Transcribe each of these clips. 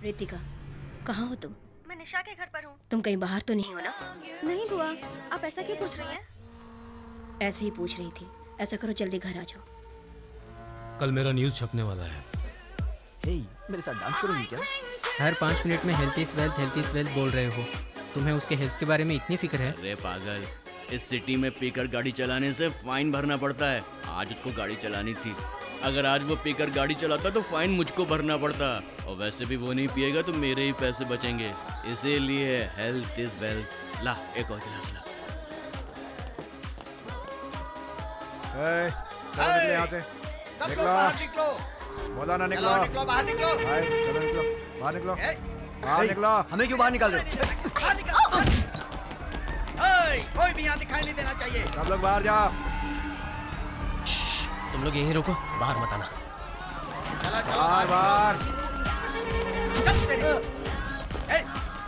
रितिका, कहाँ हो तुम? मैं निशा के घर पर हूँ। तुम कहीं बाहर तो नहीं हो ना? नहीं बुआ, आप ऐसा क्यों पूछ रही हैं? ऐसे ही पूछ रही थी। ऐसा करो, जल्दी घर आ जाओ। कल मेरा न्यूज़ छपने वाला है। हे, मेरे साथ डांस करोगी क्या? हर 5 मिनट में हेल्थ इज वेल्थ बोल रहे हो। तुम्हें उसके हेल्थ के बारे में इतनी फिक्र है? अरे पागल, इस सिटी में पीकर गाड़ी चलाने से फाइन भरना पड़ता है। आज उसको गाड़ी चलानी थी। अगर आज वो पीकर गाड़ी चलाता तो फाइन मुझको भरना पड़ता, और वैसे भी वो नहीं पिएगा तो मेरे ही पैसे बचेंगे। इसीलिए हेल्थ इज वेल्थ। ला एक और गिलास ला। चलो निकलो यहाँ से। निकलो बाहर, निकलो। बोला ना निकलो। निकलो बाहर, निकलो। चलो निकलो बाहर, निकलो बाहर, निकलो। हमें क्यों बाहर निकाल रहे हो? कोई भी यहाँ दिखाई नहीं देना चाहिए। सब लोग बाहर जाओ। तुम लोग यहीं रुको, बाहर मत आना। बाहर बाहर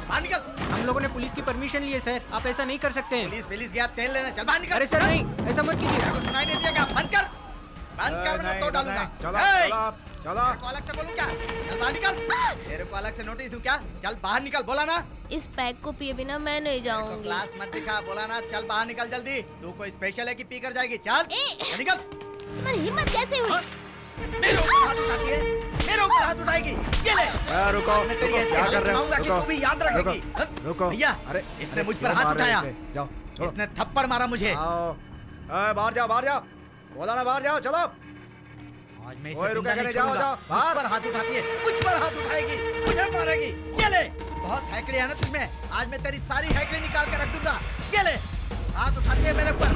बाहर निकल। हम लोगों ने पुलिस की परमिशन ली है सर, आप ऐसा नहीं कर सकते हैं। पुलिस गया तेल लेने। चल बाहर निकल। अरे सर नहीं, ऐसा मत कीजिए। सुनाई नहीं दिया क्या? बंद कर वरना तो डालूंगा। चलो चलो मेरे को अलग से बोलूं क्या? चल बाहर निकल। तेरे को अलग से नोटिस दूं क्या? चल बाहर निकल। बोला ना इस पैक को पिए बिना मैं नहीं जाऊंगी। क्लास मत दिखा। बोला ना चल बाहर निकल जल्दी। तू कोई स्पेशल है कि पी कर जाएगी? चल निकल। तुम्हारी हिम्मत कैसे हुई? मेरे ऊपर हाथ उठाती है, मेरे ऊपर हाथ उठाएगी। ये ले। रुको, मैं तेरी ऐसी हालत बनाऊंगा कि तू भी याद रखेगी। रुको भैया, अरे इसने मुझ पर हाथ उठाया। जाओ, इसने थप्पड़ मारा मुझे। बाहर जाओ, बाहर जाओ। बोला ना बाहर जाओ। चलो आज मैं इसे रुका नहीं छोड़ूंगा। मुझ पर हाथ उठाती है, मुझ पर हाथ उठाएगी, मुझे मारेगी। ये ले। बहुत हैकड़ी है ना तुझमें। आज मैं तेरी सारी हैकड़ी निकाल के रख दूंगा। ये ले। हाथ उठाती है मेरे ऊपर।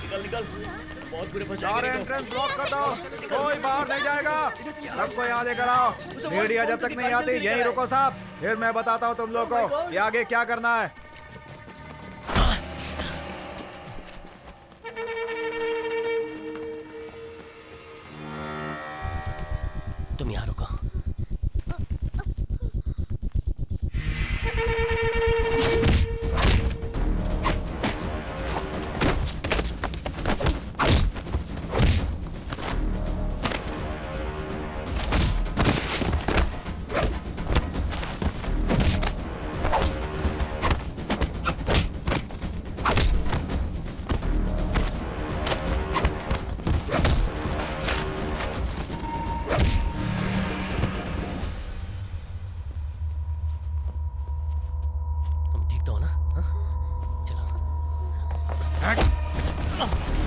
निकल निकल, बहुत बुरे फंसे। एंट्रेंस ब्लॉक कर दो, कोई बाहर नहीं जाएगा। सबको यहाँ लेकर आओ। मीडिया जब तक नहीं आती यहीं रुको साहब, फिर मैं बताता हूँ तुम लोगों को कि आगे क्या करना है। तुम यहाँ रुको।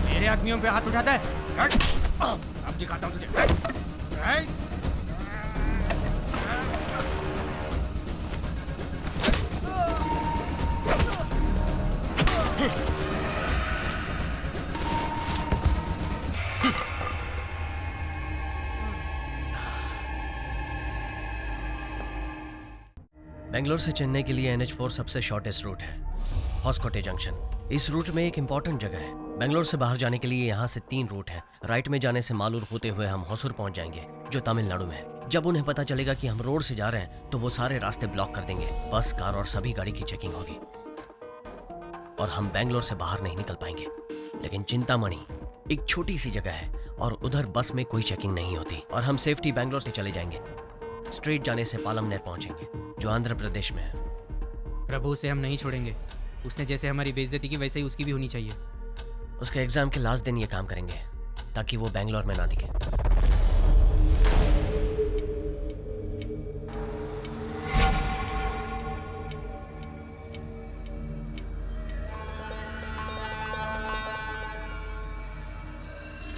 मेरे आदमियों पे हाथ उठाता है। अब दिखाता हूँ तुझे। बेंगलोर से चेन्नई के लिए NH4 सबसे शॉर्टेस्ट रूट है, हॉस्कोटे जंक्शन। इस रूट में एक इंपॉर्टेंट जगह है। बेंगलोर से बाहर जाने के लिए यहाँ से 3 रूट हैं। राइट में जाने से मालूर होते हुए हम होसुर पहुंच जाएंगे, जो तमिलनाडु में है। जब उन्हें पता चलेगा कि हम रोड से जा रहे हैं तो वो सारे रास्ते ब्लॉक कर देंगे। बस, कार और सभी गाड़ी की चेकिंग होगी और हम बेंगलोर से बाहर नहीं निकल पाएंगे। लेकिन चिंतामणि एक छोटी सी जगह है और उधर बस में कोई चेकिंग नहीं होती और हम सेफ्टी बेंगलोर से चले जाएंगे। स्ट्रेट जाने से पालमनेर पहुंचेंगे, जो आंध्र प्रदेश में है। प्रभु, उसे हम नहीं छोड़ेंगे। उसने जैसे हमारी बेइज्जती की वैसे ही उसकी भी होनी चाहिए। उसके एग्जाम के लास्ट दिन ये काम करेंगे ताकि वो बेंगलोर में ना दिखे।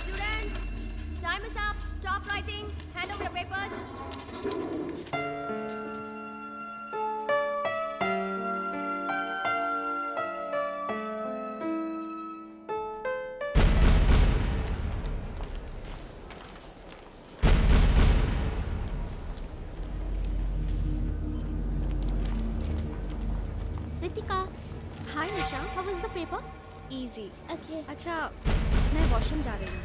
Students, time is up. Stop writing. Hand over your papers. Ritika, Hi Nisha. how was the paper? Easy. Okay. अच्छा, मैं वॉशरूम जा रही हूँ।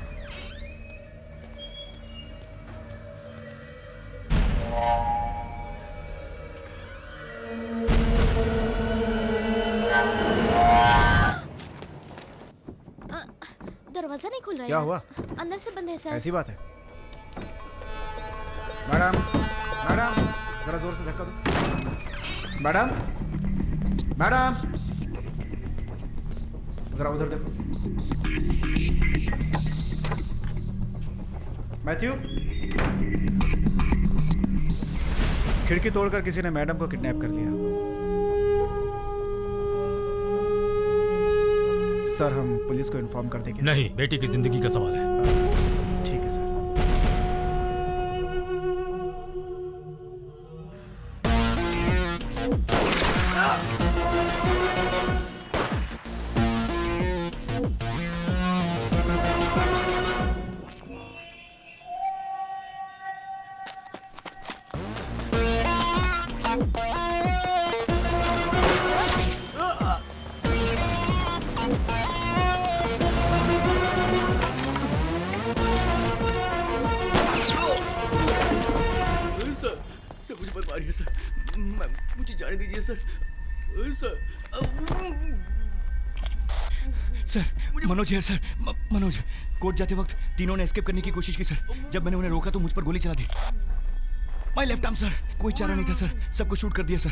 रहा है क्या यार। हुआ? अंदर से बंद है सर। ऐसी बात है। मैडम, मैडम, जरा जोर से धक्का दो। मैडम, मैडम, जरा उधर देखो। मैथ्यू, खिड़की तोड़कर किसी ने मैडम को किडनैप कर लिया। सर, हम पुलिस को इन्फॉर्म कर देंगे। नहीं, बेटी की जिंदगी का सवाल है। ठीक है सर। सर मुझे बर्बाद है सर, मुझे जाने दीजिए सर। सर मनोज है सर। मनोज, कोर्ट जाते वक्त तीनों ने एस्केप करने की कोशिश की सर। जब मैंने उन्हें रोका तो मुझ पर गोली चला दी। My left arm sir. कोई चारा नहीं था सर, सबको शूट कर दिया सर।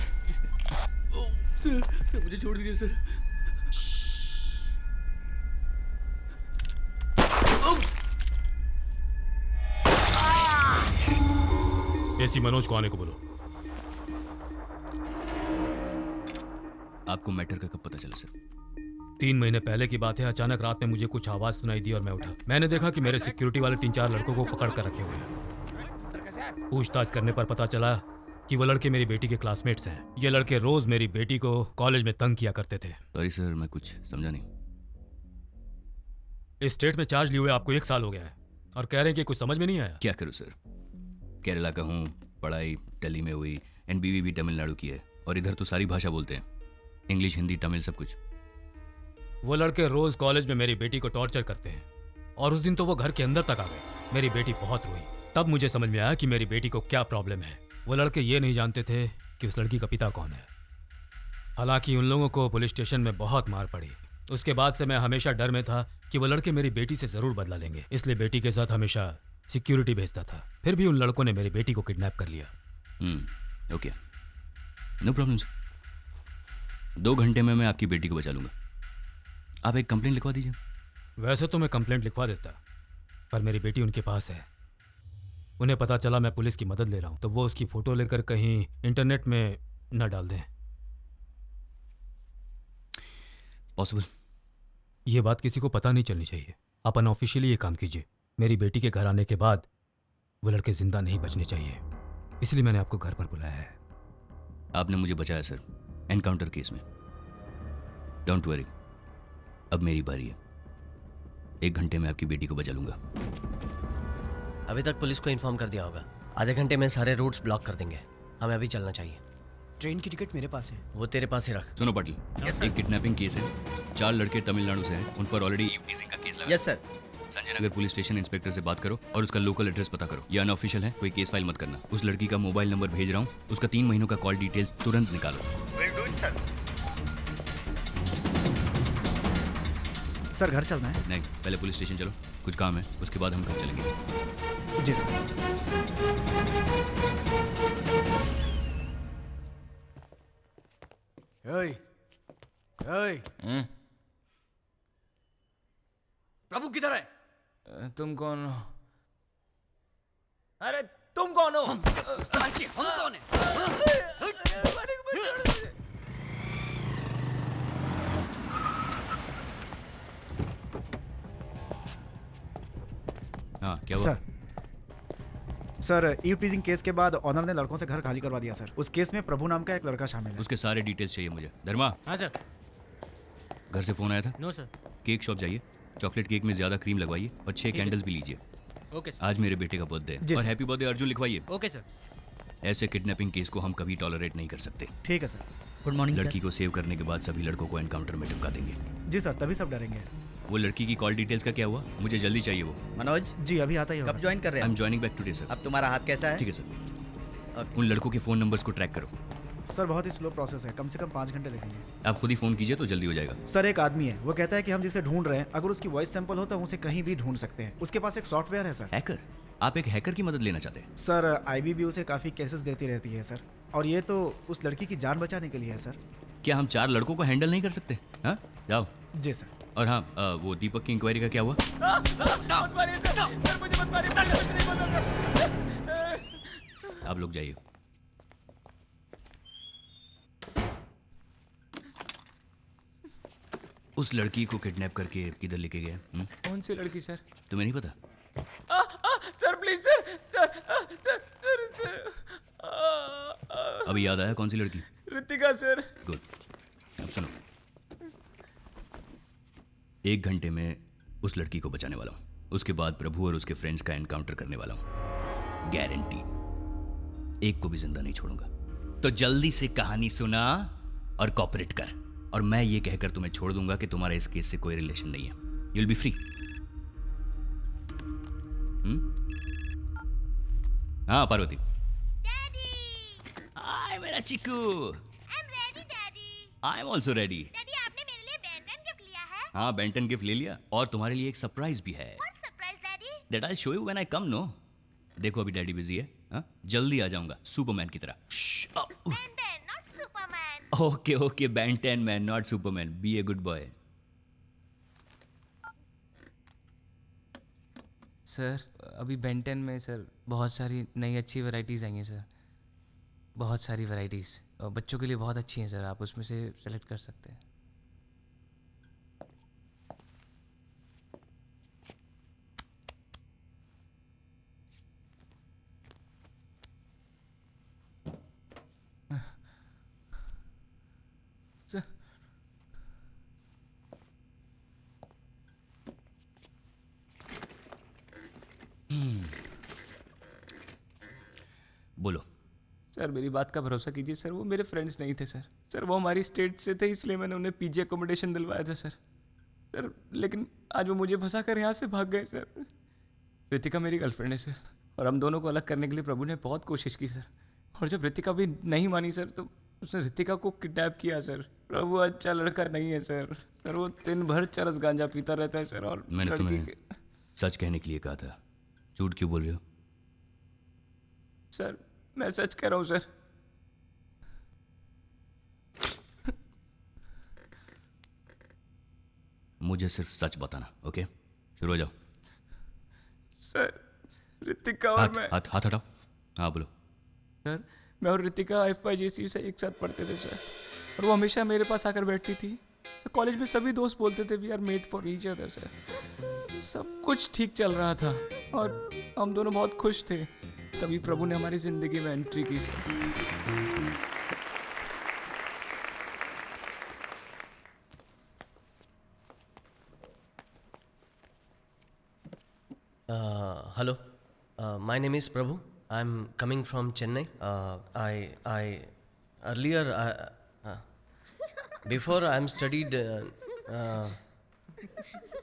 सर मुझे छोड़ दीजिए सर। एसी मनोज को आने को बोलो। आपको मैटर का कब पता चला सर? 3 महीने पहले की बात है। अचानक रात में मुझे कुछ आवाज सुनाई दी और मैं उठा। मैंने देखा कि मेरे सिक्योरिटी वाले 3-4 लड़कों को पकड़ कर रखे हुए हैं। पूछताछ करने पर पता चला कि वो लड़के मेरी बेटी के क्लासमेट्स हैं। ये लड़के रोज मेरी बेटी को कॉलेज में तंग किया करते थे। सॉरी सर, मैं कुछ समझा नहीं। इस स्टेट में चार्ज लिए हुए आपको 1 साल हो गया है और कह रहे हैं कि कुछ समझ में नहीं आया। क्या करूँ सर, केरला का हूँ, पढ़ाई दिल्ली में हुई, एंड बीवी भी तमिलनाडु की है, और इधर तो सारी भाषा बोलते हैं, इंग्लिश, हिंदी, तमिल, सब कुछ। वो लड़के रोज कॉलेज में मेरी बेटी को टॉर्चर करते हैं और उस दिन तो वो घर के अंदर तक आ गए। मेरी बेटी बहुत रोई। तब मुझे समझ में आया कि मेरी बेटी को क्या प्रॉब्लम है। वो लड़के ये नहीं जानते थे कि उस लड़की का पिता कौन है। हालांकि उन लोगों को पुलिस स्टेशन में बहुत मार पड़ी। उसके बाद से मैं हमेशा डर में था कि वो लड़के मेरी बेटी से जरूर बदला लेंगे, इसलिए बेटी के साथ हमेशा सिक्योरिटी भेजता था। फिर भी उन लड़कों ने मेरी बेटी को किडनैप कर लिया। Okay, no problem sir. 2 घंटे में मैं आपकी बेटी को बचा लूंगा। आप एक कंप्लेंट लिखवा दीजिए। वैसे तो मैं कंप्लेंट लिखवा देता, पर मेरी बेटी उनके पास है। उन्हें पता चला मैं पुलिस की मदद ले रहा हूं तो वो उसकी फोटो लेकर कहीं इंटरनेट में न डाल दें। पॉसिबल? ये बात किसी को पता नहीं चलनी चाहिए। आप अनऑफिशियली ये काम कीजिए। मेरी बेटी के घर आने के बाद वो लड़के जिंदा नहीं बचने चाहिए, इसलिए मैंने आपको घर पर बुलाया है। आपने मुझे बचाया सर, एनकाउंटर केस में। डोंट वरी, अब मेरी बारी है। 1 घंटे में आपकी बेटी को बचा लूंगा। अभी तक पुलिस को इन्फॉर्म कर दिया होगा। आधे घंटे में सारे रूट्स ब्लॉक कर देंगे। हमें अभी चलना चाहिए। ट्रेन की टिकट मेरे पास है। वो तेरे पास ही रख। सुनो पाटिल, एक किडनैपिंग केस है। 4 लड़के तमिलनाडु से हैं, उन पर ऑलरेडी ईवटीजिंग का केस लगा। Yes sir. Sanjay Nagar police station inspector से बात करो और उसका लोकल एड्रेस पता करो। ये अनऑफिशियल है, कोई केस फाइल मत करना। उस लड़की का मोबाइल नंबर भेज रहा हूँ, उसका 3 महीनों का कॉल डिटेल्स तुरंत निकालो। सर, घर चलना है? नहीं, पहले पुलिस स्टेशन चलो, कुछ काम है, उसके बाद हम घर चलेंगे। जी सर। प्रभु किधर है? तुम कौन हो? अरे तुम कौन हो? हम कौन है? हाँ, क्या हुआ? सर, ईव टीजिंग केस के बाद ऑनर ने लड़कों से घर खाली करवा दिया सर। उस केस में प्रभु नाम का एक लड़का शामिल है। उसके सारे डिटेल्स चाहिए मुझे। धर्मा। हाँ सर। घर से फोन आया था? No sir. केक शॉप जाइए, चॉकलेट केक में ज्यादा क्रीम लगवाइए और 6 कैंडल्स भी लीजिए। Okay sir. आज मेरे बेटे का बर्थडे है और हैप्पी बर्थडे अर्जुन लिखवाइए। Okay sir. ऐसे किडनैपिंग केस को हम कभी टॉलरेट नहीं कर सकते। ठीक है सर। Good morning. लड़की को सेव करने के बाद सभी लड़कों को एनकाउंटर में टिपका देंगे। जी सर, तभी सब डरेंगे। वो लड़की की कॉल डिटेल्स का क्या हुआ? मुझे जल्दी चाहिए वो। मनोज जी, अभी आता ही होगा। कब ज्वाइन कर रहे आई हो? Am joining back today sir. अब तुम्हारा हाथ कैसा है? ठीक है सर। उन लड़कों के फोन नंबर्स को ट्रैक करो। सर बहुत ही स्लो प्रोसेस है, कम से कम 5 घंटे लगेंगे। आप खुद ही फ़ोन कीजिए तो जल्दी हो जाएगा। सर एक आदमी है, वो कहता है कि हम जिसे ढूंढ रहे हैं अगर उसकी वॉइस सैंपल हो तो हम उसे कहीं भी ढूंढ सकते हैं। उसके पास एक सॉफ्टवेयर है सर। हैकर? आप एक हैकर की मदद लेना चाहते हैं? सर आईबीबी उसे काफ़ी केसेस देती रहती है सर, और ये तो उस लड़की की जान बचाने के लिए है सर। क्या हम 4 लड़कों को हैंडल नहीं कर सकते? हाँ जाओ। जी सर। और हाँ वो दीपक की इंक्वायरी का क्या हुआ? आप लोग जाइए। उस लड़की को किडनैप करके किधर लेके गए? कौन सी लड़की सर? तुम्हें नहीं पता? Sir please sir. अभी याद आया कौन सी लड़की? ऋतिका सर। गुड। अब सुनो, 1 घंटे में उस लड़की को बचाने वाला हूँ। उसके बाद प्रभु और उसके फ्रेंड्स का एनकाउंटर करने वाला हूँ, गारंटी। एक को भी जिंदा नहीं छोड़ूंगा। तो जल्दी से कहानी सुना और कॉपरेट कर, और मैं ये कहकर तुम्हें छोड़ दूंगा कि तुम्हारा इस केस से कोई रिलेशन नहीं है। You will be free. हाँ पार्वती। हाय मेरा Chiku. I am also ready. आपने मेरे लिए बेंटन गिफ्ट लिया है? हाँ बेंटन गिफ्ट ले लिया, और तुम्हारे लिए एक सरप्राइज भी है। Surprise daddy? That I show you when I come. No देखो अभी डैडी बिजी है। हाँ जल्दी आ जाऊंगा, सुपरमैन की तरह। Ben Ten not Superman. Okay okay, Ben Ten man not Superman. Be a good boy. Sir अभी बेंटन में सर बहुत सारी नई अच्छी वैरायटीज़ आई हैं सर, बहुत सारी वैरायटीज़, और बच्चों के लिए बहुत अच्छी हैं सर। आप उसमें से सेलेक्ट कर सकते हैं। सर बोलो। सर मेरी बात का भरोसा कीजिए सर, वो मेरे फ्रेंड्स नहीं थे सर। सर वो हमारी स्टेट से थे, इसलिए मैंने उन्हें पीजी अकोमोडेशन दिलवाया था सर। सर लेकिन आज वो मुझे फंसा कर यहाँ से भाग गए सर। ऋतिका मेरी गर्लफ्रेंड है सर, और हम दोनों को अलग करने के लिए प्रभु ने बहुत कोशिश की सर। और जब ऋतिका भी नहीं मानी सर, तो उसने ऋतिका को किडनैप किया सर। प्रभु अच्छा लड़का नहीं है सर। सर वो दिन भर चरस गांजा पीता रहता है सर। और मैंने तुम्हें सच कहने के लिए कहा था, झूठ क्यों बोल रहे हो? सर मैं सच कह रहा हूँ सर। मुझे सिर्फ सच बताना, ओके? शुरू हो जाओ। सर ऋतिका और मैं हाथ हटाओ। हाँ बोलो। सर मैं और ऋतिका FYJC से एक साथ पढ़ते थे सर, और वो हमेशा मेरे पास आकर बैठती थी सर। कॉलेज में सभी दोस्त बोलते थे we are made for each other sir. सब कुछ ठीक चल रहा था और हम दोनों बहुत खुश थे। तभी प्रभु ने हमारी जिंदगी में एंट्री की sir. Hello, my name is Prabhu. I'm coming from Chennai. Before I'm studied.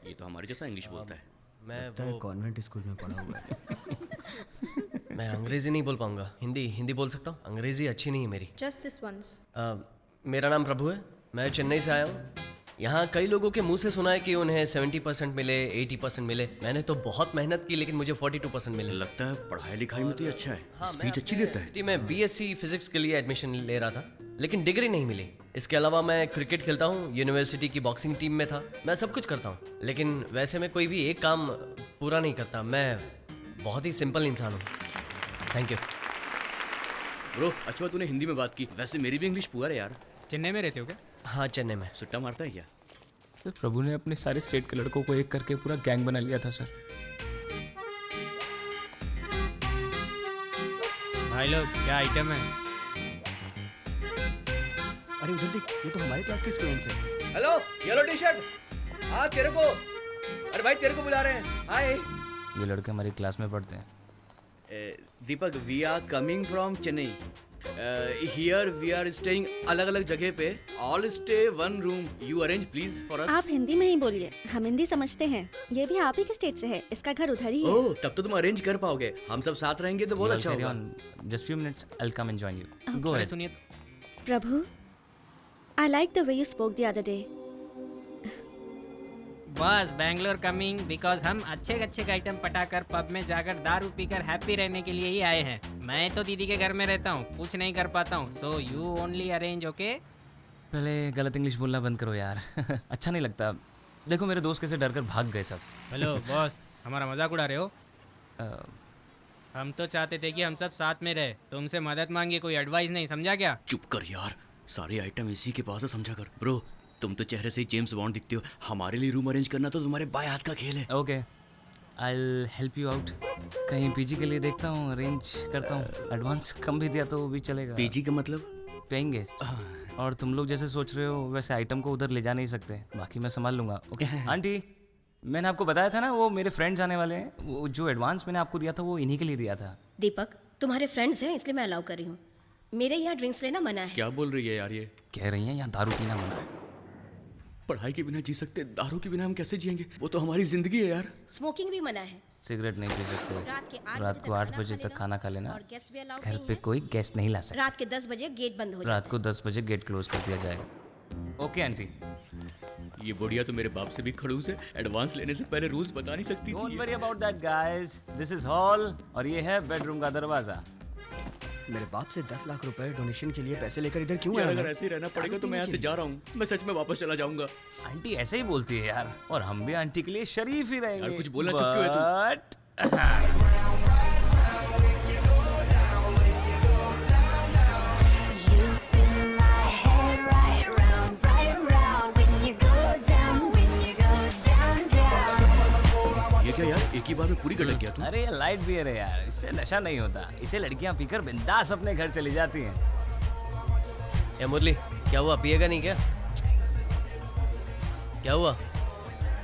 ये तो हमारे जैसा इंग्लिश बोलता है। मैं कॉन्वेंट स्कूल में पढ़ा हुआ है। मैं अंग्रेजी नहीं बोल पाऊंगा, हिंदी बोल सकता हूँ। अंग्रेजी अच्छी नहीं है मेरी। Just this once. मेरा नाम प्रभु है, मैं चेन्नई से आया हूँ। यहाँ कई लोगों के मुंह से सुना है कि उन्हें 70% मिले, 80% मिले। मैंने तो बहुत मेहनत की, लेकिन मुझे 42% मिले। लगता है पढ़ाई लिखाई में तो ये अच्छा है। हाँ, स्पीच अच्छी देता है। सिटी में BSc फिजिक्स के लिए एडमिशन ले रहा था, लेकिन डिग्री नहीं मिली। इसके अलावा मैं क्रिकेट खेलता हूँ, यूनिवर्सिटी की बॉक्सिंग टीम में था। मैं सब कुछ करता हूँ, लेकिन वैसे मैं कोई भी एक काम पूरा नहीं करता। मैं बहुत ही सिंपल इंसान हूँ। Thank you bro. अच्छा तूने हिंदी में बात की, वैसे मेरी भी इंग्लिश पुअर है यार। चेन्नई में रहते हो क्या? हाँ चेन्नई में। सुट्टा मारता है क्या? सर प्रभु ने अपने सारे स्टेट के लड़कों को एक करके पूरा गैंग बना लिया था सर। भाई लोग क्या आइटम है? अरे उधर देख, ये तो हमारे क्लास के स्टूडेंट्स हैं। Hello, yellow T shirt. हाँ तेरे को, अरे भाई तेरे को बुला रहे हैं। हाय। ये लड़के हमारी क्लास में पढ़ते हैं। Deepak, we are coming from Chennai. Here we are staying अलग अलग जगह पे। All stay one room. You arrange please for us. आप हिंदी में ही बोलिए, हम हिंदी समझते हैं। ये भी आप ही के स्टेट से है, इसका घर उधर ही है। ओह, तब तो तुम अरेंज कर पाओगे। हम सब साथ रहेंगे तो बहुत अच्छा होगा। Just few minutes, I will come and join you. Go ahead. सुनिए, प्रभु, I like the way you spoke the other day. बस बैंगलोर कमिंग बिकॉज हम अच्छे अच्छे आइटम पटाकर पब में जाकर दारू पीकर हैप्पी रहने के लिए ही आए हैं। मैं तो दीदी के घर में रहता हूँ, कुछ नहीं कर पाता हूँ, so you only arrange okay. पहले गलत इंग्लिश बोलना बंद करो यार। अच्छा नहीं लगता। देखो मेरे दोस्त कैसे डर कर भाग गए सब। हेलो बॉस, हमारा मजाक उड़ा रहे हो? हम तो चाहते थे कि हम सब साथ में रहे, तुमसे मदद मांगी, कोई एडवाइस नहीं, समझा क्या? चुप कर यार, सारे आइटम इसी के पास है, समझा कर। ब्रो तुम तो चेहरे से ही जेम्स बॉन्ड दिखते हो, हमारे लिए रूम अरेंज करना तो तुम्हारे बाएं हाथ का खेल है। Okay, I will help you out. कहीं पीजी के लिए देखता हूँ, अरेंज करता हूँ। एडवांस कम भी दिया तो भी चलेगा। पीजी का मतलब? Paying guest. और तुम लोग जैसे सोच रहे हो वैसे आइटम को उधर ले जा नहीं सकते, बाकी मैं संभाल लूँगा। ओके आंटी, मैंने आपको बताया था ना वो मेरे फ्रेंड्स आने वाले हैं, वो जो एडवांस मैंने आपको दिया था वो इन्हीं के लिए दिया था। दीपक, तुम्हारे फ्रेंड्स हैं इसलिए मैं अलाउ कर रही हूँ, मेरे यहाँ ड्रिंक्स लेना मना है। क्या बोल रही है यार ये? कह रही हैं यहाँ दारू पीना मना है। पढ़ाई के बिना जी सकते, दारू के बिना हम कैसे जिएंगे? वो तो हमारी जिंदगी है यार। स्मोकिंग भी मना है। सिगरेट नहीं पी सकते। रात को 8 बजे तक खाना खा लेना। और गेस्ट भी अलाउड घर नहीं पे है। कोई गेस्ट नहीं ला सकता। रात के 10 बजे गेट बंद हो जाता रात को 10 बजे गेट क्लोज कर दिया जाएगा। Okay aunty. ये बुढ़िया तो मेरे बाप से भी खड़ूस है, एडवांस लेने से पहले रूल्स बता नहीं सकती। Don't worry about that guys, this is hall और ये है बेडरूम का दरवाजा। मेरे बाप से 10 लाख रुपए डोनेशन के लिए पैसे लेकर इधर क्यों यार आया? अगर ऐसे ही रहना पड़ेगा तो मैं यहाँ से जा रहा हूँ, मैं सच में वापस चला जाऊंगा। आंटी ऐसे ही बोलती है यार, और हम भी आंटी के लिए शरीफ ही रहेंगे। यार कुछ बोलना चुप क्यों है तू? But- ये क्या यार, एक ही बार में पूरी गटक गया तू? अरे ये लाइट बियर है यार, इससे नशा नहीं होता, इसे लड़कियां पीकर बिंदास अपने घर चली जाती हैं। ए मुरली, क्या हुआ, पिएगा नहीं क्या? क्या हुआ?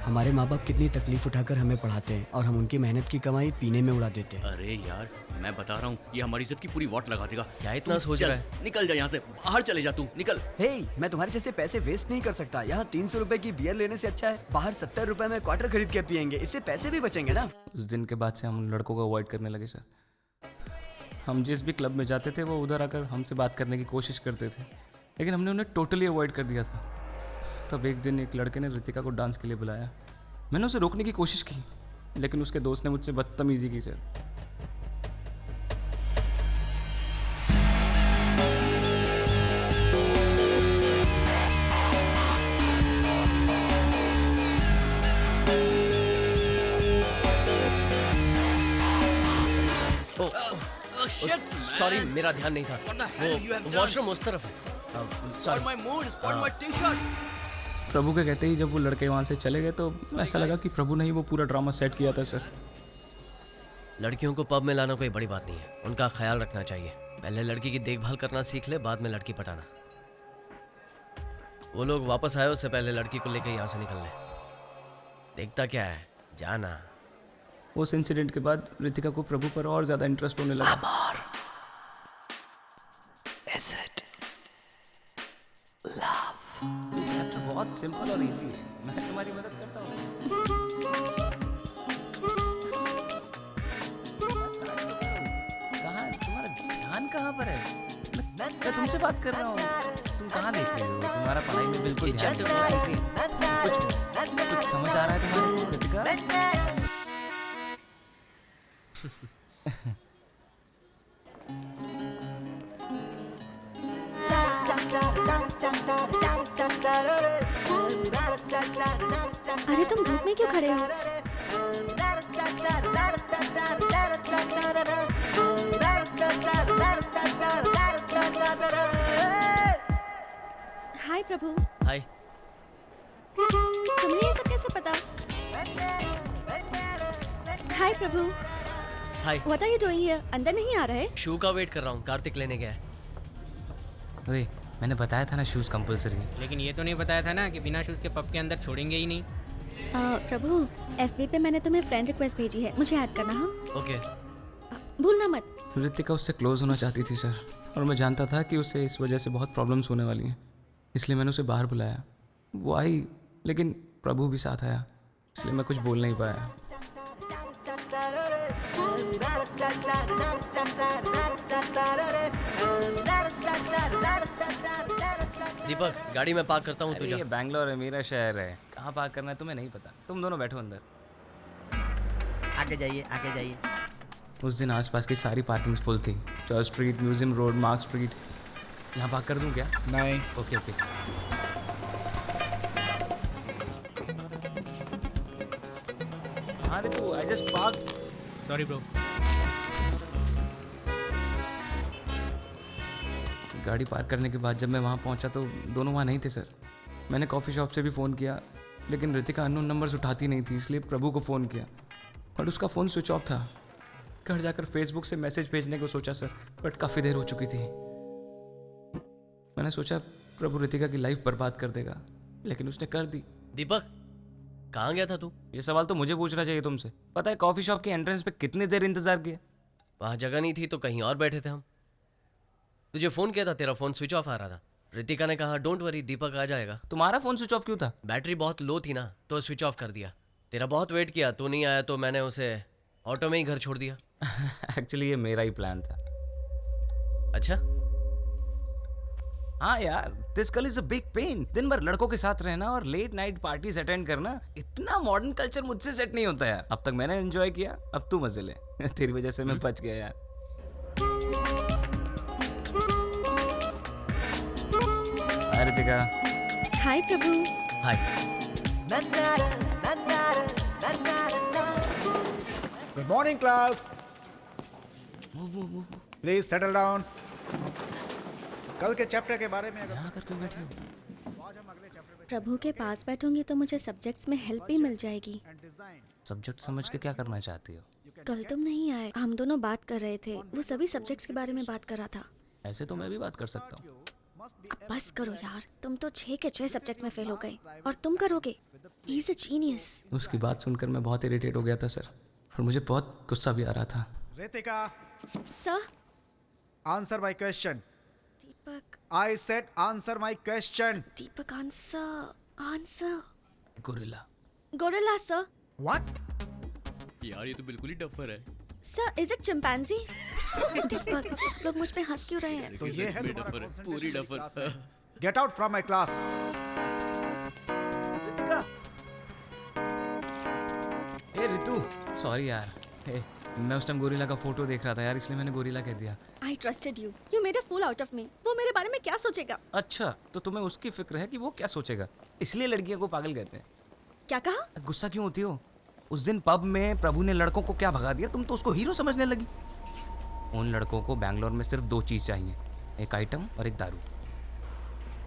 हमारे माँ बाप कितनी तकलीफ उठाकर हमें पढ़ाते हैं और हम उनकी मेहनत की कमाई पीने में उड़ा देते हैं। अरे यार मैं बता रहा हूँ, ये हमारी इज्जत की पूरी वाट लगा देगा। क्या इतना सोच रहा है? निकल जा यहाँ से, बाहर चले जा तू, निकल। हे, मैं तुम्हारे जैसे पैसे वेस्ट नहीं कर सकता। यहाँ 300 रुपए की बियर लेने से अच्छा है बाहर 70 रुपए में क्वार्टर खरीद के पियेंगे, इससे पैसे भी बचेंगे ना। उस दिन के बाद से हम उन लड़कों को अवॉइड करने लगे सर। हम जिस भी क्लब में जाते थे वो उधर आकर हमसे बात करने की कोशिश करते थे, लेकिन हमने उन्हें टोटली अवॉइड कर दिया था। तब एक दिन एक लड़के ने रितिका को डांस के लिए बुलाया। मैंने उसे रोकने की कोशिश की, लेकिन उसके दोस्त ने मुझसे बदतमीजी की सर। सॉरी, मेरा ध्यान नहीं था, वो वॉशरूम उस तरफ है। प्रभु के कहते ही जब वो लड़के वहाँ से चले गए तो ऐसा लगा कि प्रभु ने ही वो पूरा ड्रामा सेट किया था सर। लड़कियों को पब में लाना कोई बड़ी बात नहीं है, उनका ख्याल रखना चाहिए। पहले लड़की की देखभाल करना सीख ले, बाद में लड़की पटाना। वो लोग वापस आए उससे पहले लड़की को लेकर यहाँ से निकल ले। देखता क्या है, जाना। उस इंसिडेंट के बाद रितिका को प्रभु पर और ज्यादा इंटरेस्ट होने लगा। ये चैप्टर बहुत सिंपल और इजी है, मैं तुम्हारी मदद करता हूँ। कहाँ तुम्हारा ध्यान कहाँ पर है? मैं तुमसे बात कर रहा हूँ, तुम कहाँ देख रहे हो? तुम्हारा पढ़ाई में बिल्कुल ध्यान नहीं है। कुछ समझ आ रहा है तुम्हारे को रितिका? अरे तुम धूप में क्यों खड़े हो? हाय प्रभु। हाय। तुम्हें ये सब कैसे पता? हाय प्रभु। हाय। What are you doing here? अंदर नहीं आ रहे? शू का वेट कर रहा हूँ, कार्तिक लेने गया है। ओए, मैंने बताया था ना शूज कंपलसरी है। लेकिन ये तो नहीं बताया था ना कि बिना शूज के पब के अंदर छोड़ेंगे ही नहीं। प्रभु, FB पे मैंने तुम्हें फ्रेंड रिक्वेस्ट भेजी है, मुझे ऐड करना। हाँ ओके। भूलना मत। रितिका उससे क्लोज होना चाहती थी सर, और मैं जानता था कि उसे इस वजह से बहुत प्रॉब्लम्स होने वाली हैं, इसलिए मैंने उसे बाहर बुलाया। वो आई, लेकिन प्रभु भी साथ आया, इसलिए मैं कुछ बोल नहीं पाया। दीपक गाड़ी में पार्क करता हूँ, तू अरे जा। ये बैंगलोर है, मेरा शहर है, कहाँ पार्क करना है तुम्हें नहीं पता। तुम दोनों बैठो अंदर। आगे जाइए, आगे जाइए। उस दिन आसपास की सारी पार्किंग्स फुल थी। Church street, museum road, mark street. यहाँ पार्क कर दूँ क्या? नहीं। Okay okay. हाँ तू I just park. Sorry bro. गाड़ी पार्क करने के बाद जब मैं वहाँ पहुँचा तो दोनों वहाँ नहीं थे सर। मैंने कॉफ़ी शॉप से भी फ़ोन किया, लेकिन रितिका अननोन नंबर्स उठाती नहीं थी, इसलिए प्रभु को फ़ोन किया, बट उसका फ़ोन स्विच ऑफ था। घर जाकर फेसबुक से मैसेज भेजने को सोचा सर, बट काफ़ी देर हो चुकी थी। मैंने सोचा प्रभु रितिका की लाइफ बर्बाद कर देगा, लेकिन उसने कर दी। दीपक कहाँ गया था तू? ये सवाल तो मुझे पूछना चाहिए तुमसे। पता है कॉफ़ी शॉप की एंट्रेंस पे कितनी देर इंतज़ार किया? वहाँ जगह नहीं थी तो कहीं और बैठे थे हम। तुझे फ़ोन किया था, तेरा फ़ोन स्विच ऑफ आ रहा था। रितिका ने कहा डोंट वरी, दीपक आ जाएगा। तुम्हारा फ़ोन स्विच ऑफ क्यों था? बैटरी बहुत लो थी ना, तो स्विच ऑफ कर दिया। तेरा बहुत वेट किया, तू नहीं आया तो मैंने उसे ऑटो में ही घर छोड़ दिया। एक्चुअली ये मेरा ही प्लान था। अच्छा? हाँ यार, this girl is a big pain. दिन भर लड़कों के साथ रहना और लेट नाइट पार्टीज अटेंड करना, इतना मॉडर्न कल्चर मुझसे सेट नहीं होता यार। अब तक मैंने एंजॉय किया, अब तू मजे ले। तेरी वजह से मैं बच गया यार। Hi Ritika. Hi Prabhu. Hi. Good morning class. Move. Please settle down. कल के चैप्टर के बारे में यहाँ कर क्यों बैठी हो? प्रभु के पास बैठूंगी तो मुझे सब्जेक्ट्स में हेल्प भी मिल जाएगी। सब्जेक्ट समझ के क्या करना चाहती हो? कल तुम नहीं आए, हम दोनों बात कर रहे थे, वो सभी सब्जेक्ट्स के बारे में बात कर रहा था। ऐसे तो मैं भी बात कर सकता हूँ। अब बस करो यार, तुम तो 6 के 6 सब्जेक्ट्स में फेल हो गए और तुम करोगे। He is a genius. उसकी बात सुनकर मैं बहुत इरिटेट हो गया था सर, और मुझे बहुत गुस्सा भी आ रहा था। Ritika, sir. Answer my question. Deepak. I said answer my question. Deepak answer. Gorilla sir. What? यार ये तो बिल्कुल ही डफर है। Sir, is it chimpanzee? Deepak, सब लोग मुझ पे हंस क्यों रहे हैं? तो ये है डफर है, पूरी duffer. Get out from my class. Ritika. A Ritu, sorry यार। मैं उस टाइम गोरिल्ला का फोटो देख रहा था यार, इसलिए मैंने गोरिल्ला कह दिया। I trusted you. You made a fool out of me. वो मेरे बारे में क्या सोचेगा? अच्छा, तो तुम्हें उसकी फिक्र है कि वो क्या सोचेगा, इसलिए लड़कियों को पागल कहते हैं। क्या कहा? गुस्सा क्यों होती हो? उस दिन पब में प्रभु ने लड़कों को क्या भगा दिया, तुम तो उसको हीरो समझने लगी। उन लड़कों को बैंगलोर में सिर्फ 2 चीज़ चाहिए, एक आइटम और एक दारू।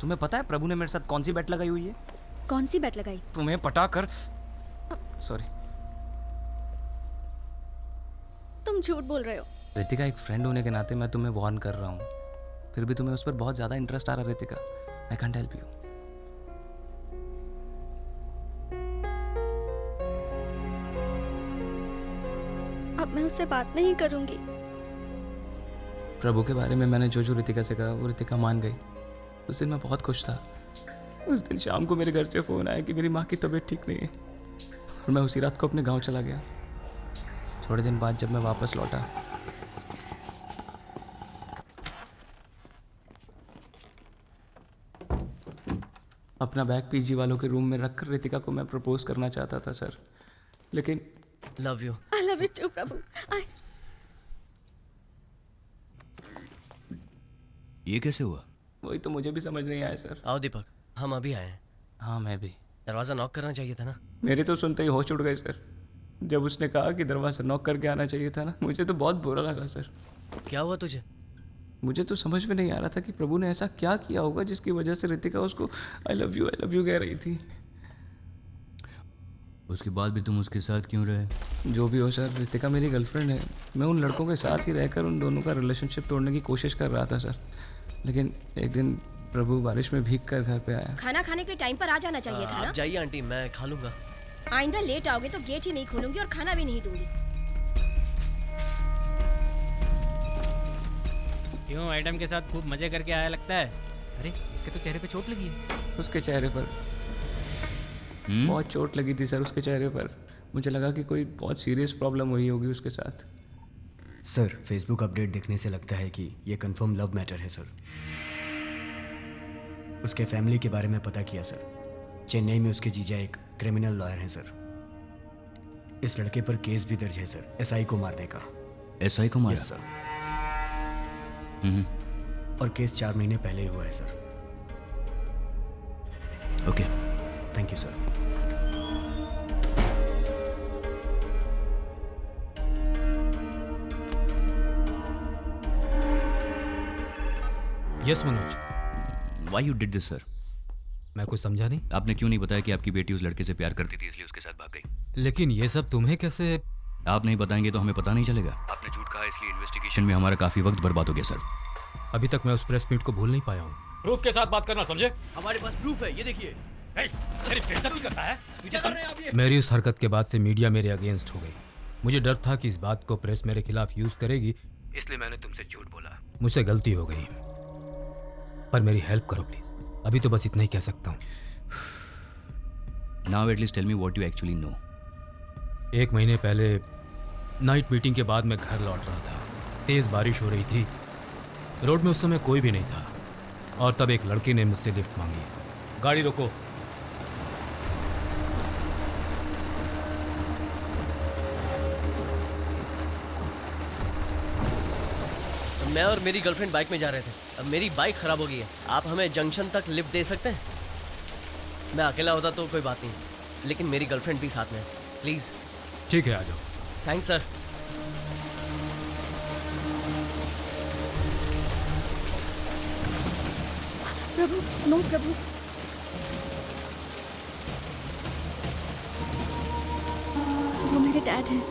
तुम्हें पता है प्रभु ने मेरे साथ कौन सी बेट लगाई हुई है? कौन सी बेट लगाई? तुम्हें पटा कर। सॉरी। तुम झूठ बोल रहे हो। रितिका, एक फ्रेंड होने के नाते मैं तुम्हें वार्न कर रहा हूँ, फिर भी तुम्हें उस पर बहुत ज़्यादा इंटरेस्ट आ रहा है Ritika. I can't help you. अब मैं उससे बात नहीं करूंगी। प्रभु के बारे में मैंने जो रितिका से कहा वो रितिका मान गई। उस दिन मैं बहुत खुश था। उस दिन शाम को मेरे घर से फ़ोन आया कि मेरी माँ की तबीयत ठीक नहीं है, और मैं उसी रात को अपने गांव चला गया। थोड़े दिन बाद जब मैं वापस लौटा, अपना बैग पीजी वालों के रूम में रखकर रितिका को मैं प्रपोज करना चाहता था सर, लेकिन love you. I love you too, प्रभु। ये कैसे हुआ? वही तो मुझे भी समझ नहीं आया सर। आओ दीपक, हम अभी आए हैं। हाँ मैं भी। दरवाज़ा नॉक करना चाहिए था ना। मेरे तो सुनते ही होश उड़ गए सर। जब उसने कहा कि दरवाज़ा नॉक करके आना चाहिए था ना, मुझे तो बहुत बुरा लगा सर। क्या हुआ तुझे? मुझे तो समझ में नहीं आ रहा था कि प्रभु ने ऐसा क्या किया होगा जिसकी वजह से रितिका उसको आई लव यू कह रही थी। उसके बाद भी तुम उसके साथ क्यों रहे? जो भी हो सर, रितिका मेरी गर्लफ्रेंड है। मैं उन लड़कों के साथ ही रहकर उन दोनों का रिलेशनशिप तोड़ने की कोशिश कर रहा था सर, लेकिन एक दिन प्रभु बारिश में भीग कर घर पे आया। खाना खाने के टाइम पर आ जाना चाहिए था ना। आप जाइए आंटी, मैं खा लूंगा। आइंदा लेट आओगे तो गेट ही नहीं खोलूंगी और खाना भी नहीं दूंगी। क्यों, आइटम के साथ खूब मजे करके आया लगता है। अरे इसके तो चेहरे पे चोट लगी है। उसके चेहरे पर बहुत चोट लगी थी सर, उसके चेहरे पर। मुझे लगा कि कोई बहुत सीरियस प्रॉब्लम हुई होगी उसके साथ। सर फेसबुक अपडेट देखने से लगता है कि ये कंफर्म लव मैटर है सर। उसके फैमिली के बारे में पता किया सर। चेन्नई में उसके जीजा एक क्रिमिनल लॉयर हैं सर। इस लड़के पर केस भी दर्ज है सर, एसआई को मारने का। एसआई को मारा? Yes sir. और केस 4 महीने पहले ही हुआ है sir. Okay, thank you sir. Yes Manoj. Why you did this sir? मैं कुछ समझा नहीं। आपने क्यों नहीं बताया कि आपकी बेटी उस लड़के से प्यार करती थी इसलिए उसके साथ भाग गई? लेकिन ये सब तुम्हें कैसे? आप नहीं बताएंगे तो हमें पता नहीं चलेगा। आपने झूठ कहा इसलिए इन्वेस्टिगेशन में हमारा काफी वक्त बर्बाद हो गया सर। अभी तक मैं उस प्रेस मीट को भूल नहीं पाया हूँ। प्रूफ के साथ बात करना, समझे? हमारे पास प्रूफ है, ये देखिए। करता है मेरी उस हरकत के बाद से मीडिया मेरे अगेंस्ट हो गई। मुझे डर था कि इस बात को प्रेस मेरे खिलाफ यूज करेगी, इसलिए मैंने तुमसे झूठ बोला। मुझसे गलती हो गई, पर मेरी हेल्प करो प्लीज। अभी तो बस इतना ही कह सकता हूँ। Now at least tell me what you actually know. 1 महीने पहले नाइट मीटिंग के बाद मैं घर लौट रहा था। तेज बारिश हो रही थी। रोड में उस समय कोई भी नहीं था और तब एक लड़के ने मुझसे लिफ्ट मांगी। गाड़ी रोको। मैं और मेरी गर्लफ्रेंड बाइक में जा रहे थे। अब मेरी बाइक खराब हो गई है। आप हमें जंक्शन तक लिफ्ट दे सकते हैं? मैं अकेला होता तो कोई बात नहीं, लेकिन मेरी गर्लफ्रेंड भी साथ में है। प्लीज। ठीक है, आ जाओ। Thanks sir. Prabhu, no Prabhu. वो मेरे डैड हैं।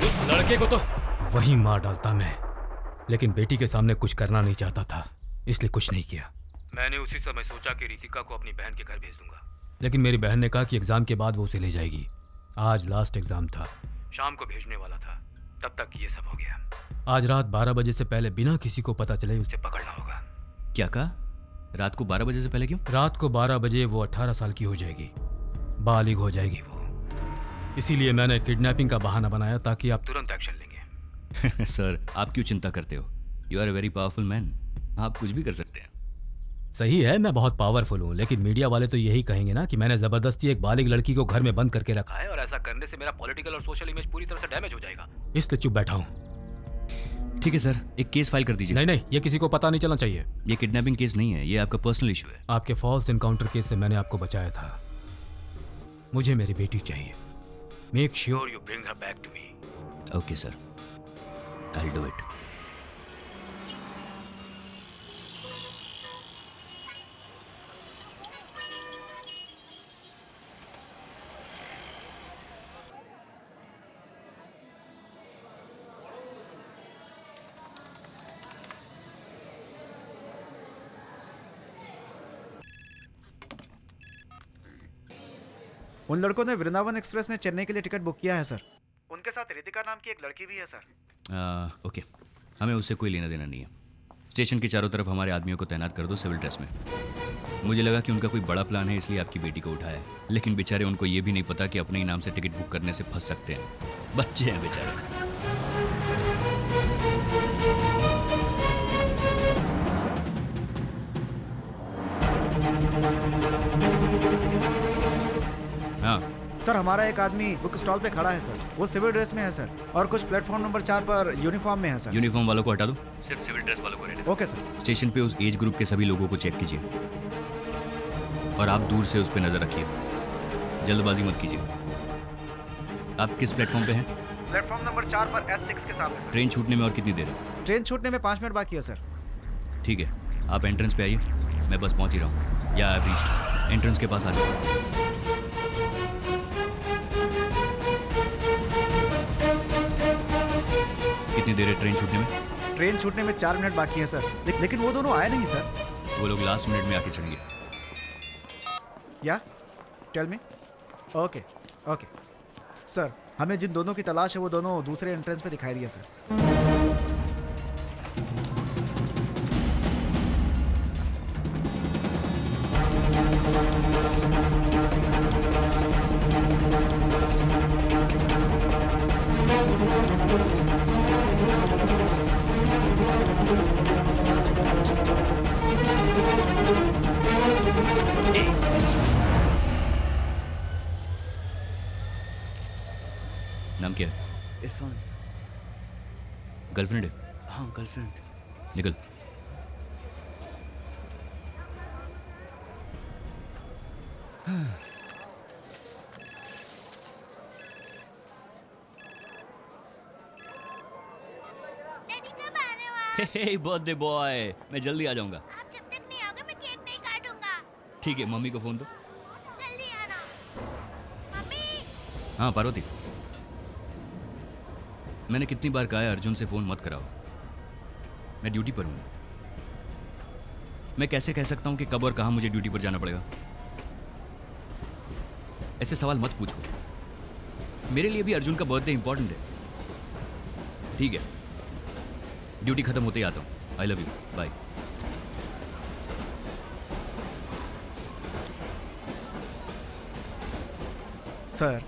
उस लड़के को तो वही मार डालता मैं, लेकिन बेटी के सामने कुछ करना नहीं चाहता था, इसलिए कुछ नहीं किया। मैंने उसी समय सोचा कि रितिका को अपनी बहन के घर भेज दूंगा, लेकिन मेरी बहन ने कहा कि एग्जाम के बाद वो उसे ले जाएगी। आज लास्ट एग्जाम था, शाम को भेजने वाला था, तब तक ये सब हो गया। आज रात 12 बजे से पहले बिना किसी को पता चले उसे पकड़ना होगा। क्या कहा? रात को 12 बजे से पहले क्यों? रात को 12 बजे वो 18 साल की हो जाएगी, बालिग हो जाएगी वो। इसीलिए मैंने किडनैपिंग का बहाना बनाया ताकि आप तुरंत एक्शन लेंगे। सर, आप क्यों चिंता करते हो? You are a very powerful man. आप कुछ भी कर सकते हैं। सही है, मैं बहुत पावरफुल हूँ, लेकिन मीडिया वाले तो यही कहेंगे ना कि मैंने जबरदस्ती एक बालिग लड़की को घर में बंद करके रखा है और ऐसा करने से मेरा पॉलिटिकल और सोशल इमेज पूरी तरह से डैमेज हो जाएगा। इसलिए चुप बैठा हूँ। ठीक है सर, एक केस फाइल कर दीजिए। नहीं नहीं, ये किसी को पता नहीं चलना चाहिए। ये किडनैपिंग केस नहीं है, ये आपका पर्सनल इशू है। आपके फॉल्स इनकाउंटर केस से मैंने आपको बचाया था। मुझे मेरी बेटी चाहिए। Make sure you bring her back to me. Okay sir, I will do it. उन लड़कों ने वृंदावन एक्सप्रेस में चेन्नई के लिए टिकट बुक किया है सर। उनके साथ रितिका नाम की एक लड़की भी है सर। ओके, हमें उससे कोई लेना देना नहीं है। स्टेशन के चारों तरफ हमारे आदमियों को तैनात कर दो सिविल ड्रेस में। मुझे लगा कि उनका कोई बड़ा प्लान है इसलिए आपकी बेटी को उठाया, लेकिन बेचारे उनको ये भी नहीं पता कि अपने ही नाम से टिकट बुक करने से फंस सकते हैं। बच्चे हैं बेचारे। हाँ सर, हमारा एक आदमी बुक स्टॉल पे खड़ा है सर। वो सिविल ड्रेस में है सर, और कुछ प्लेटफॉर्म नंबर 4 पर यूनिफॉर्म में है सर। यूनिफॉर्म वालों को हटा दो, सिर्फ सिविल ड्रेस वालों को रहने दो। Okay sir. स्टेशन पे उस एज ग्रुप के सभी लोगों को चेक कीजिए और आप दूर से उस पर नजर रखिए, जल्दबाजी मत कीजिए। आप किस प्लेटफॉर्म पे हैं? प्लेटफॉर्म नंबर 4 पर S6 के सामने सर। ट्रेन छूटने में और कितनी देर है? ट्रेन छूटने में 5 मिनट बाकी है सर। ठीक है, आप एंट्रेंस पे आइए, मैं बस पहुंच ही रहा हूँ। या आई हैव रीच्ड। एंट्रेंस के पास आ जाओ। कितनी देर है ट्रेन छूटने में? ट्रेन छूटने में 4 मिनट बाकी है सर। लेकिन वो दोनों आए नहीं सर। वो लोग लास्ट मिनट में आके चढ़ेंगे। या tell me. Okay okay sir, हमें जिन दोनों की तलाश है वो दोनों दूसरे एंट्रेंस पे दिखाई दिया सर। इरफान। गर्लफ्रेंड है? हाँ गर्लफ्रेंड। निकल। डैडी कब आ रहे हो आप? हे बर्थडे बॉय, मैं जल्दी आ जाऊंगा। आप जब तक नहीं आओगे मैं केक नहीं काटूंगा। ठीक है, मम्मी को फोन दो। जल्दी आना। मम्मी। हाँ पार्वती, मैंने कितनी बार कहा है अर्जुन से फोन मत कराओ। मैं ड्यूटी पर हूँ। मैं कैसे कह सकता हूँ कि कब और कहाँ मुझे ड्यूटी पर जाना पड़ेगा? ऐसे सवाल मत पूछो। मेरे लिए भी अर्जुन का बर्थडे इंपॉर्टेंट है। ठीक है, ड्यूटी खत्म होते ही आता हूँ। I love you, bye. Sir,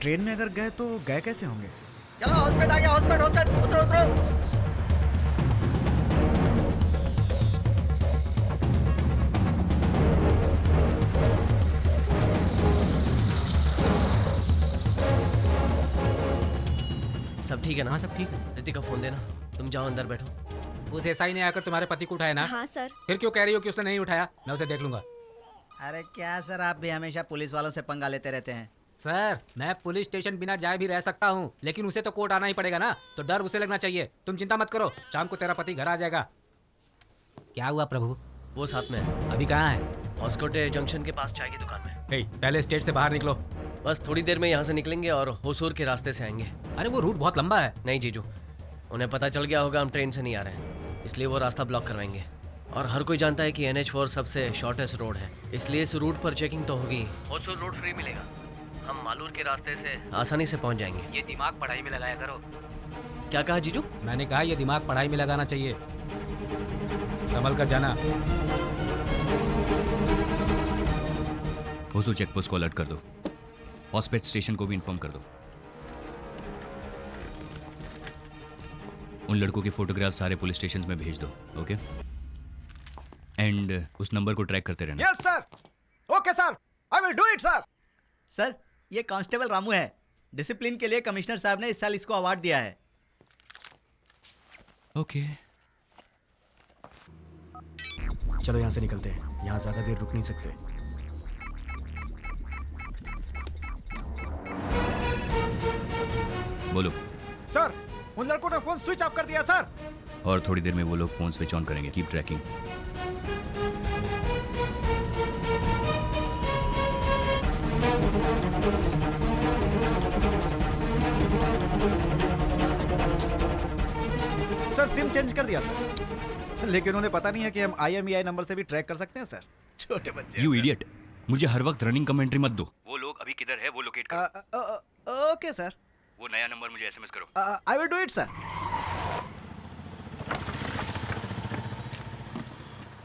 train में अगर गए तो गए कैसे होंगे? चलो हॉस्पिटल आ गया, हॉस्पिटल उतरो उतरो। सब ठीक है ना? हाँ सब ठीक है। रितिका फोन देना, तुम जाओ अंदर बैठो। उस एसआई ने आकर तुम्हारे पति को उठाया ना? हाँ सर। फिर क्यों कह रही हो कि उसने नहीं उठाया? मैं उसे देख लूंगा। अरे क्या सर, आप भी हमेशा पुलिस वालों से पंगा लेते रहते हैं। सर मैं पुलिस स्टेशन बिना जाए भी रह सकता हूँ, लेकिन उसे तो कोर्ट आना ही पड़ेगा ना, तो डर उसे लगना चाहिए। तुम चिंता मत करो, शाम को तेरा पति घर आ जाएगा। क्या हुआ प्रभु? वो साथ में है। अभी कहाँ है? हॉस्कोटे जंक्शन के पास चाय की दुकान में। पहले स्टेट से बाहर निकलो। बस थोड़ी देर में यहाँ से निकलेंगे और होसूर के रास्ते से आएंगे। अरे वो रूट बहुत लंबा है। नहीं जीजू, उन्हें पता चल गया होगा हम ट्रेन से नहीं आ रहे हैं, इसलिए वो रास्ता ब्लॉक करवाएंगे। और हर कोई जानता है कि NH4 सबसे शॉर्टेस्ट रोड है, इसलिए इस रूट पर चेकिंग तो होगी। होसूर रोड फ्री मिलेगा, हम मालूर के रास्ते से आसानी से पहुंच जाएंगे। ये दिमाग पढ़ाई में लगाया करो। क्या कहा जीजू? मैंने कहा ये दिमाग पढ़ाई में लगाना चाहिए। संभल कर जाना। होसूर चेकपोस्ट को अलर्ट कर दो। हॉस्पिटल स्टेशन को भी इन्फॉर्म कर दो। उन लड़कों के फोटोग्राफ सारे पुलिस स्टेशन में भेज दो। ओके? एंड उस नंबर को ट्रैक करते रहना। Yes sir. Okay sir, I will do it sir. Sir ये कांस्टेबल रामू है। डिसिप्लिन के लिए कमिश्नर साहब ने इस साल इसको अवार्ड दिया है। ओके। चलो यहाँ से निकलते हैं, यहाँ ज्यादा देर रुक नहीं सकते। बोलो। सर, उन लड़कों ने फोन स्विच ऑफ कर दिया सर। और थोड़ी देर में वो लोग फोन स्विच ऑन करेंगे। Keep trekking. Sir SIM change कर दिया सर, लेकिन उन्हें पता नहीं है कि हम IMEI नंबर से भी ट्रैक कर सकते हैं सर। छोटे बच्चे। यू इडियट, मुझे हर वक्त रनिंग कमेंट्री मत दो। वो लोग अभी किधर है वो लोकेट करो। Okay sir. वो नया नंबर मुझे SMS करो। I will do it sir.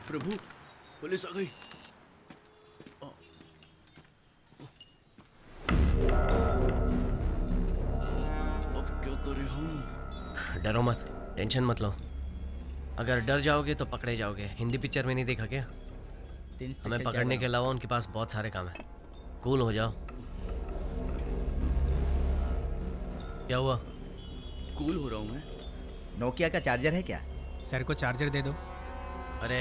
Prabhu, police आ गई। अब क्या करें हम? डरो मत, टेंशन मत लो। अगर डर जाओगे तो पकड़े जाओगे। हिंदी पिक्चर में नहीं देखा क्या? हमें पकड़ने के अलावा उनके पास बहुत सारे काम है। कूल हो जाओ। क्या हुआ? कूल हो रहा हूँ मैं। नोकिया का चार्जर है क्या? सर को चार्जर दे दो। अरे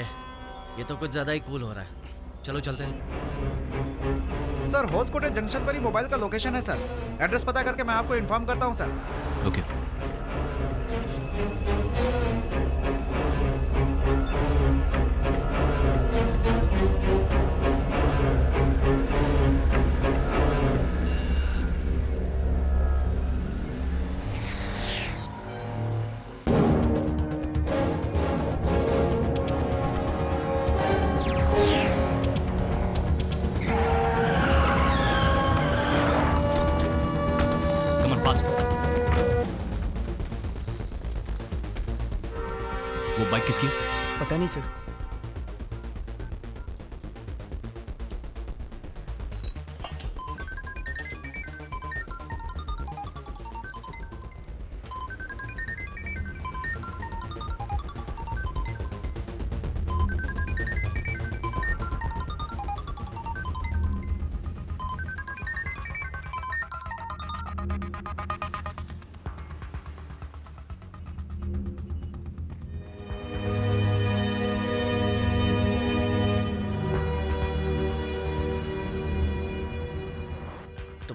ये तो कुछ ज्यादा ही कूल हो रहा है। चलो चलते हैं। सर होसकोटे जंक्शन पर ही मोबाइल का लोकेशन है सर। एड्रेस पता करके मैं आपको इन्फॉर्म करता हूँ सर। ओके। वो बाइक किसकी है? पता नहीं सर।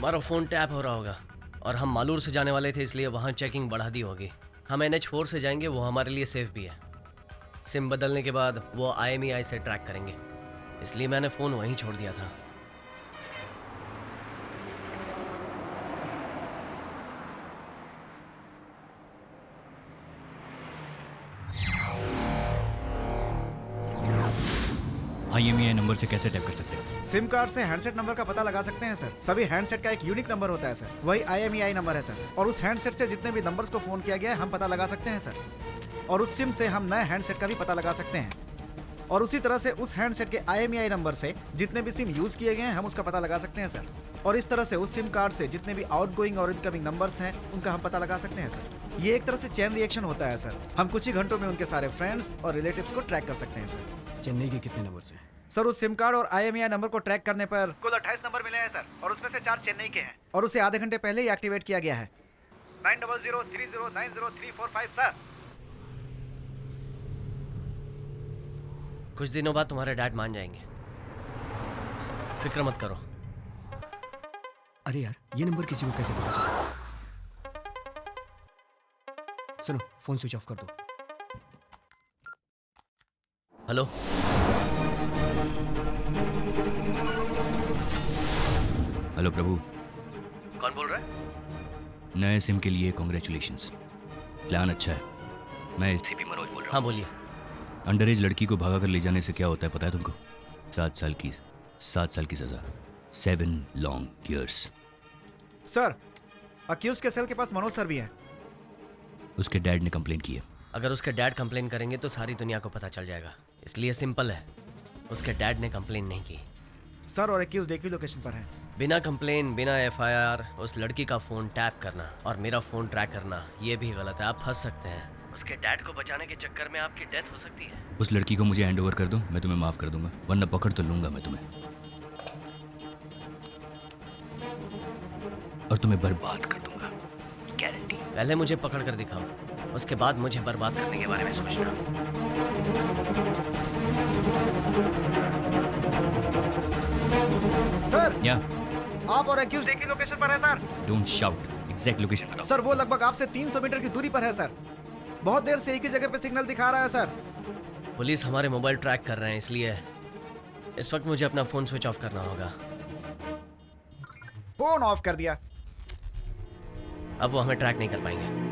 हमारा फ़ोन टैप हो रहा होगा और हम मालूर से जाने वाले थे, इसलिए वहाँ चेकिंग बढ़ा दी होगी। हम NH4 से जाएंगे, वो हमारे लिए सेफ भी है। सिम बदलने के बाद वो IMEI से ट्रैक करेंगे, इसलिए मैंने फ़ोन वहीं छोड़ दिया था। IMEI नंबर से कैसे टैप कर सकते हैं? सिम कार्ड से हैंडसेट नंबर का पता लगा सकते हैं सर। सभी हैंडसेट का एक यूनिक नंबर होता है सर, वही IMEI नंबर है सर। और उस हैंडसेट से जितने भी नंबर्स को फोन किया गया है हम पता लगा सकते हैं सर। और उस सिम से हम नए हैंडसेट का भी पता लगा सकते हैं। और उसी तरह से उस हैंडसेट के IMEI नंबर से जितने भी सिम यूज किए गए हैं हम उसका पता लगा सकते हैं सर। और इस तरह से उस सिम कार्ड से जितने भी आउटगोइंग और इनकमिंग नंबर्स हैं उनका हम पता लगा सकते हैं सर। ये एक तरह से चेन रिएक्शन होता है सर। हम कुछ ही घंटों में उनके सारे फ्रेंड्स और रिलेटिव्स को ट्रैक कर सकते हैं सर। चेन्नई के कितने नंबर हैं? सर उस सिम कार्ड और IMEI नंबर को ट्रैक करने पर कुल 28 नंबर मिले हैं सर, और उसमें से 4 चेन्नई के हैं और उसे आधे घंटे पहले ही एक्टिवेट किया गया है। 9003090345 सर। कुछ दिनों बाद तुम्हारे डैड मान जाएंगे, फिक्र मत करो। अरे यार, ये नंबर किसी को कैसे पता चला? सुनो, फोन स्विच ऑफ कर दो। हेलो, हेलो प्रभु। कौन बोल रहा है? नए सिम के लिए कॉन्ग्रेचुलेशंस। प्लान अच्छा है। मैं CP मनोज बोल रहा हूँ। हाँ बोलिए। अंडर एज लड़की को भगा कर ले जाने से क्या होता है पता है तुमको? 7 साल की सजा, 7 लॉन्ग ईयर्स। सर, अक्यूज्ड के सेल के पास मनोज सर भी हैं। उसके डैड ने कंप्लेन की है। अगर उसके डैड कंप्लेन करेंगे तो सारी दुनिया को पता चल जाएगा, इसलिए सिंपल है, उसके डैड ने कंप्लेन नहीं की। सर, और अक्यूज्ड एक ही लोकेशन पर है। बिना कंप्लेन, बिना FIR उस लड़की का फ़ोन टैप करना और मेरा फ़ोन ट्रैक करना, ये भी गलत है। आप फंस सकते हैं। उसके डैड को बचाने के चक्कर में आपकी डेथ हो सकती है। उस लड़की को मुझे हैंड ओवर कर दो, मैं तुम्हें माफ़ कर दूंगा, वरना पकड़ तो लूंगा मैं तुम्हें और तुम्हें बर्बाद कर दूंगा, गारंटी। पहले मुझे पकड़ कर दिखाओ, उसके बाद मुझे बर्बाद करने के बारे में सोचना। सर, या आप और अक्यूज्ड एक ही लोकेशन पर है sir. Don't shout, exact location बताओ। सर, वो लगभग आपसे 300 मीटर की दूरी पर है सर। बहुत देर से एक ही जगह पे सिग्नल दिखा रहा है सर। पुलिस हमारे मोबाइल ट्रैक कर रहे हैं, इसलिए इस वक्त मुझे अपना फ़ोन स्विच ऑफ करना होगा। फोन ऑफ कर दिया। अब वो हमें ट्रैक नहीं कर पाएंगे।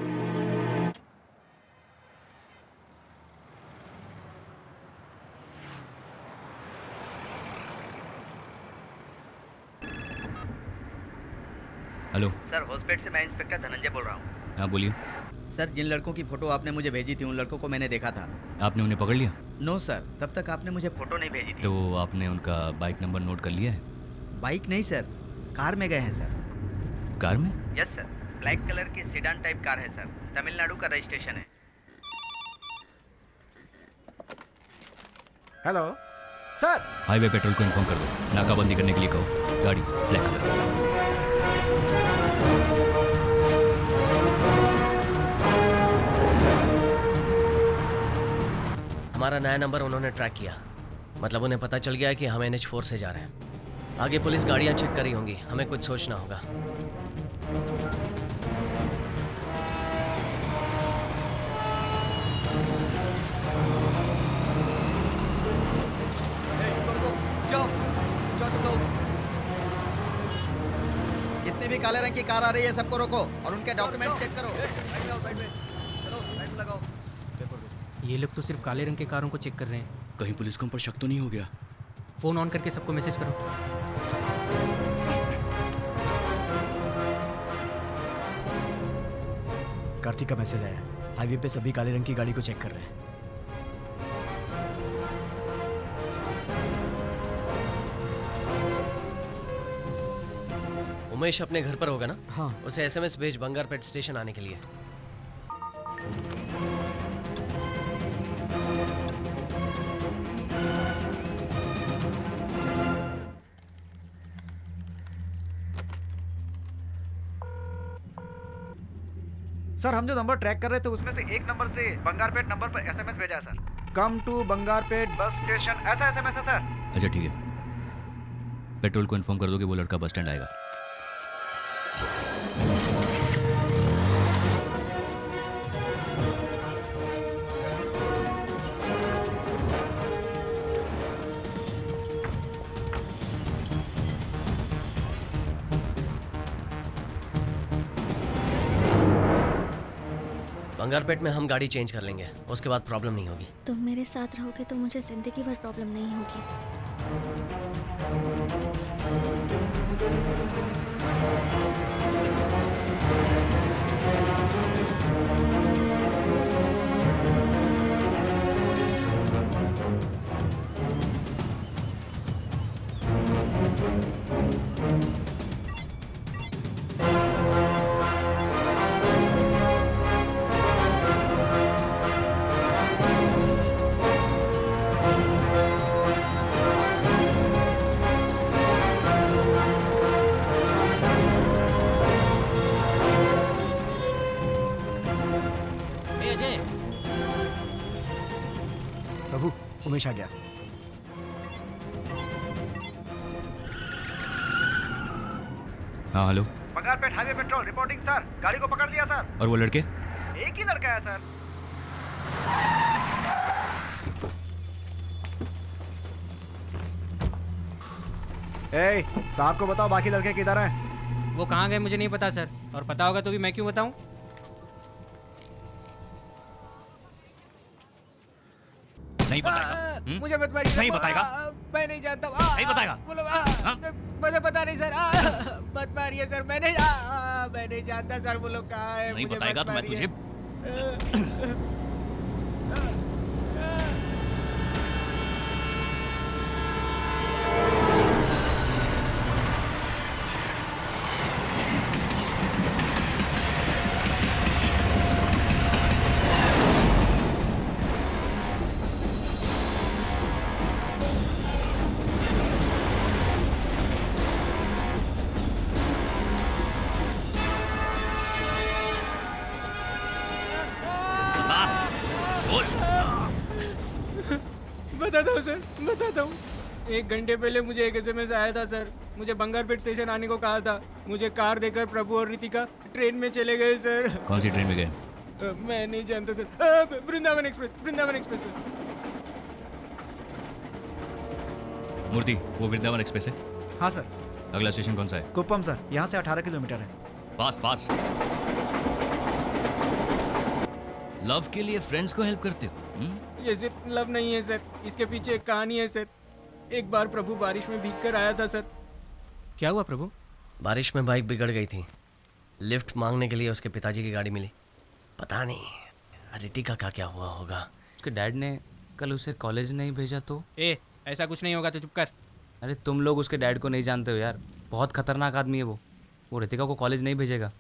हेलो सर, हॉस्पिटल से मैं इंस्पेक्टर धनंजय बोल रहा हूँ। हाँ बोलिए। सर, जिन लड़कों की फोटो आपने मुझे भेजी थी उन लड़कों को मैंने देखा था। आपने उन्हें पकड़ लिया? नो सर, तब तक आपने मुझे फोटो नहीं भेजी थी। तो आपने उनका बाइक नंबर नोट कर लिया है? बाइक नहीं सर, कार में गए हैं सर। कार में? यस सर, ब्लैक कलर की सीडान टाइप कार है सर, तमिलनाडु का रजिस्ट्रेशन है। Hello sir. हाईवे पेट्रोल को इन्फॉर्म कर दो, नाकाबंदी करने के लिए कहो। गाड़ी ब्लैक कलर। हमारा नया नंबर उन्होंने ट्रैक किया, मतलब उन्हें पता चल गया है कि हम NH4 से जा रहे हैं। आगे पुलिस गाड़ियां चेक कर रही होंगी, हमें कुछ सोचना होगा। जितने भी काले रंग की कार आ रही है सबको रोको और उनके डॉक्यूमेंट चेक करो। ये लोग तो सिर्फ काले रंग के कारों को चेक कर रहे हैं। कहीं पुलिस को हम पर शक तो नहीं हो गया? फोन ऑन करके सबको मैसेज करो। कार्तिक का मैसेज आया। हाईवे पे सभी काले रंग की गाड़ी को चेक कर रहे हैं। उमेश अपने घर पर होगा ना? हाँ। उसे SMS भेज बंगारपेट स्टेशन आने के लिए। सर, हम जो नंबर ट्रैक कर रहे थे उसमें से एक नंबर से बंगारपेट नंबर पर SMS भेजा है sir. Come to Bangarpet bus station, ऐसा SMS है सर। अच्छा ठीक है, पेट्रोल को इन्फॉर्म कर दो कि वो लड़का बस स्टैंड आएगा। बंगारपेट में हम गाड़ी चेंज कर लेंगे, उसके बाद प्रॉब्लम नहीं होगी। तुम मेरे साथ रहोगे तो मुझे जिंदगी भर प्रॉब्लम नहीं होगी। ए अजय, प्रभु, उमेश आ गया। हाँ hello. Bangarpet highway petrol reporting sir. गाड़ी को पकड़ लिया सर। और वो लड़के? एक ही लड़का है सर। ए, साहब को बताओ बाकी लड़के किधर हैं? वो कहाँ गए मुझे नहीं पता सर, और पता होगा तो भी मैं क्यों बताऊं? नहीं बताएगा? मुझे मत मारिए। नहीं बताएगा? मैं नहीं जानता। नहीं बताएगा? मुझे पता नहीं सर। मत मारिए सर, मैं नहीं जानता सर वो लोग कहाँ है। नहीं बताएगा तो मैं तुझे बताता हूँ सर, बताता हूँ। 1 घंटे पहले मुझे एक SMS आया था सर। मुझे बंगारपेट स्टेशन आने को कहा था। मुझे कार देकर प्रभु और रितिका ट्रेन में चले गए सर। कौन सी ट्रेन में गए? मैं नहीं जानता sir. Vrindavan express, Vrindavan express sir. Murthy, वो वृंदावन एक्सप्रेस है? हाँ सर। अगला स्टेशन कौन सा है? कुप्पम सर, यहाँ से 18 किलोमीटर है। Fast fast. लव के लिए फ्रेंड्स को हेल्प करते हो? ये सिर्फ लव नहीं है सर, इसके पीछे एक कहानी है सर। एक बार प्रभु बारिश में भीग कर आया था सर। क्या हुआ प्रभु? बारिश में बाइक बिगड़ गई थी। लिफ्ट मांगने के लिए उसके पिताजी की गाड़ी मिली। पता नहीं रितिका का क्या हुआ होगा। उसके डैड ने कल उसे कॉलेज नहीं भेजा तो? ऐसा कुछ नहीं होगा तो चुप कर। अरे तुम लोग उसके डैड को नहीं जानते हो यार, बहुत खतरनाक आदमी है वो रितिका को कॉलेज नहीं भेजेगा।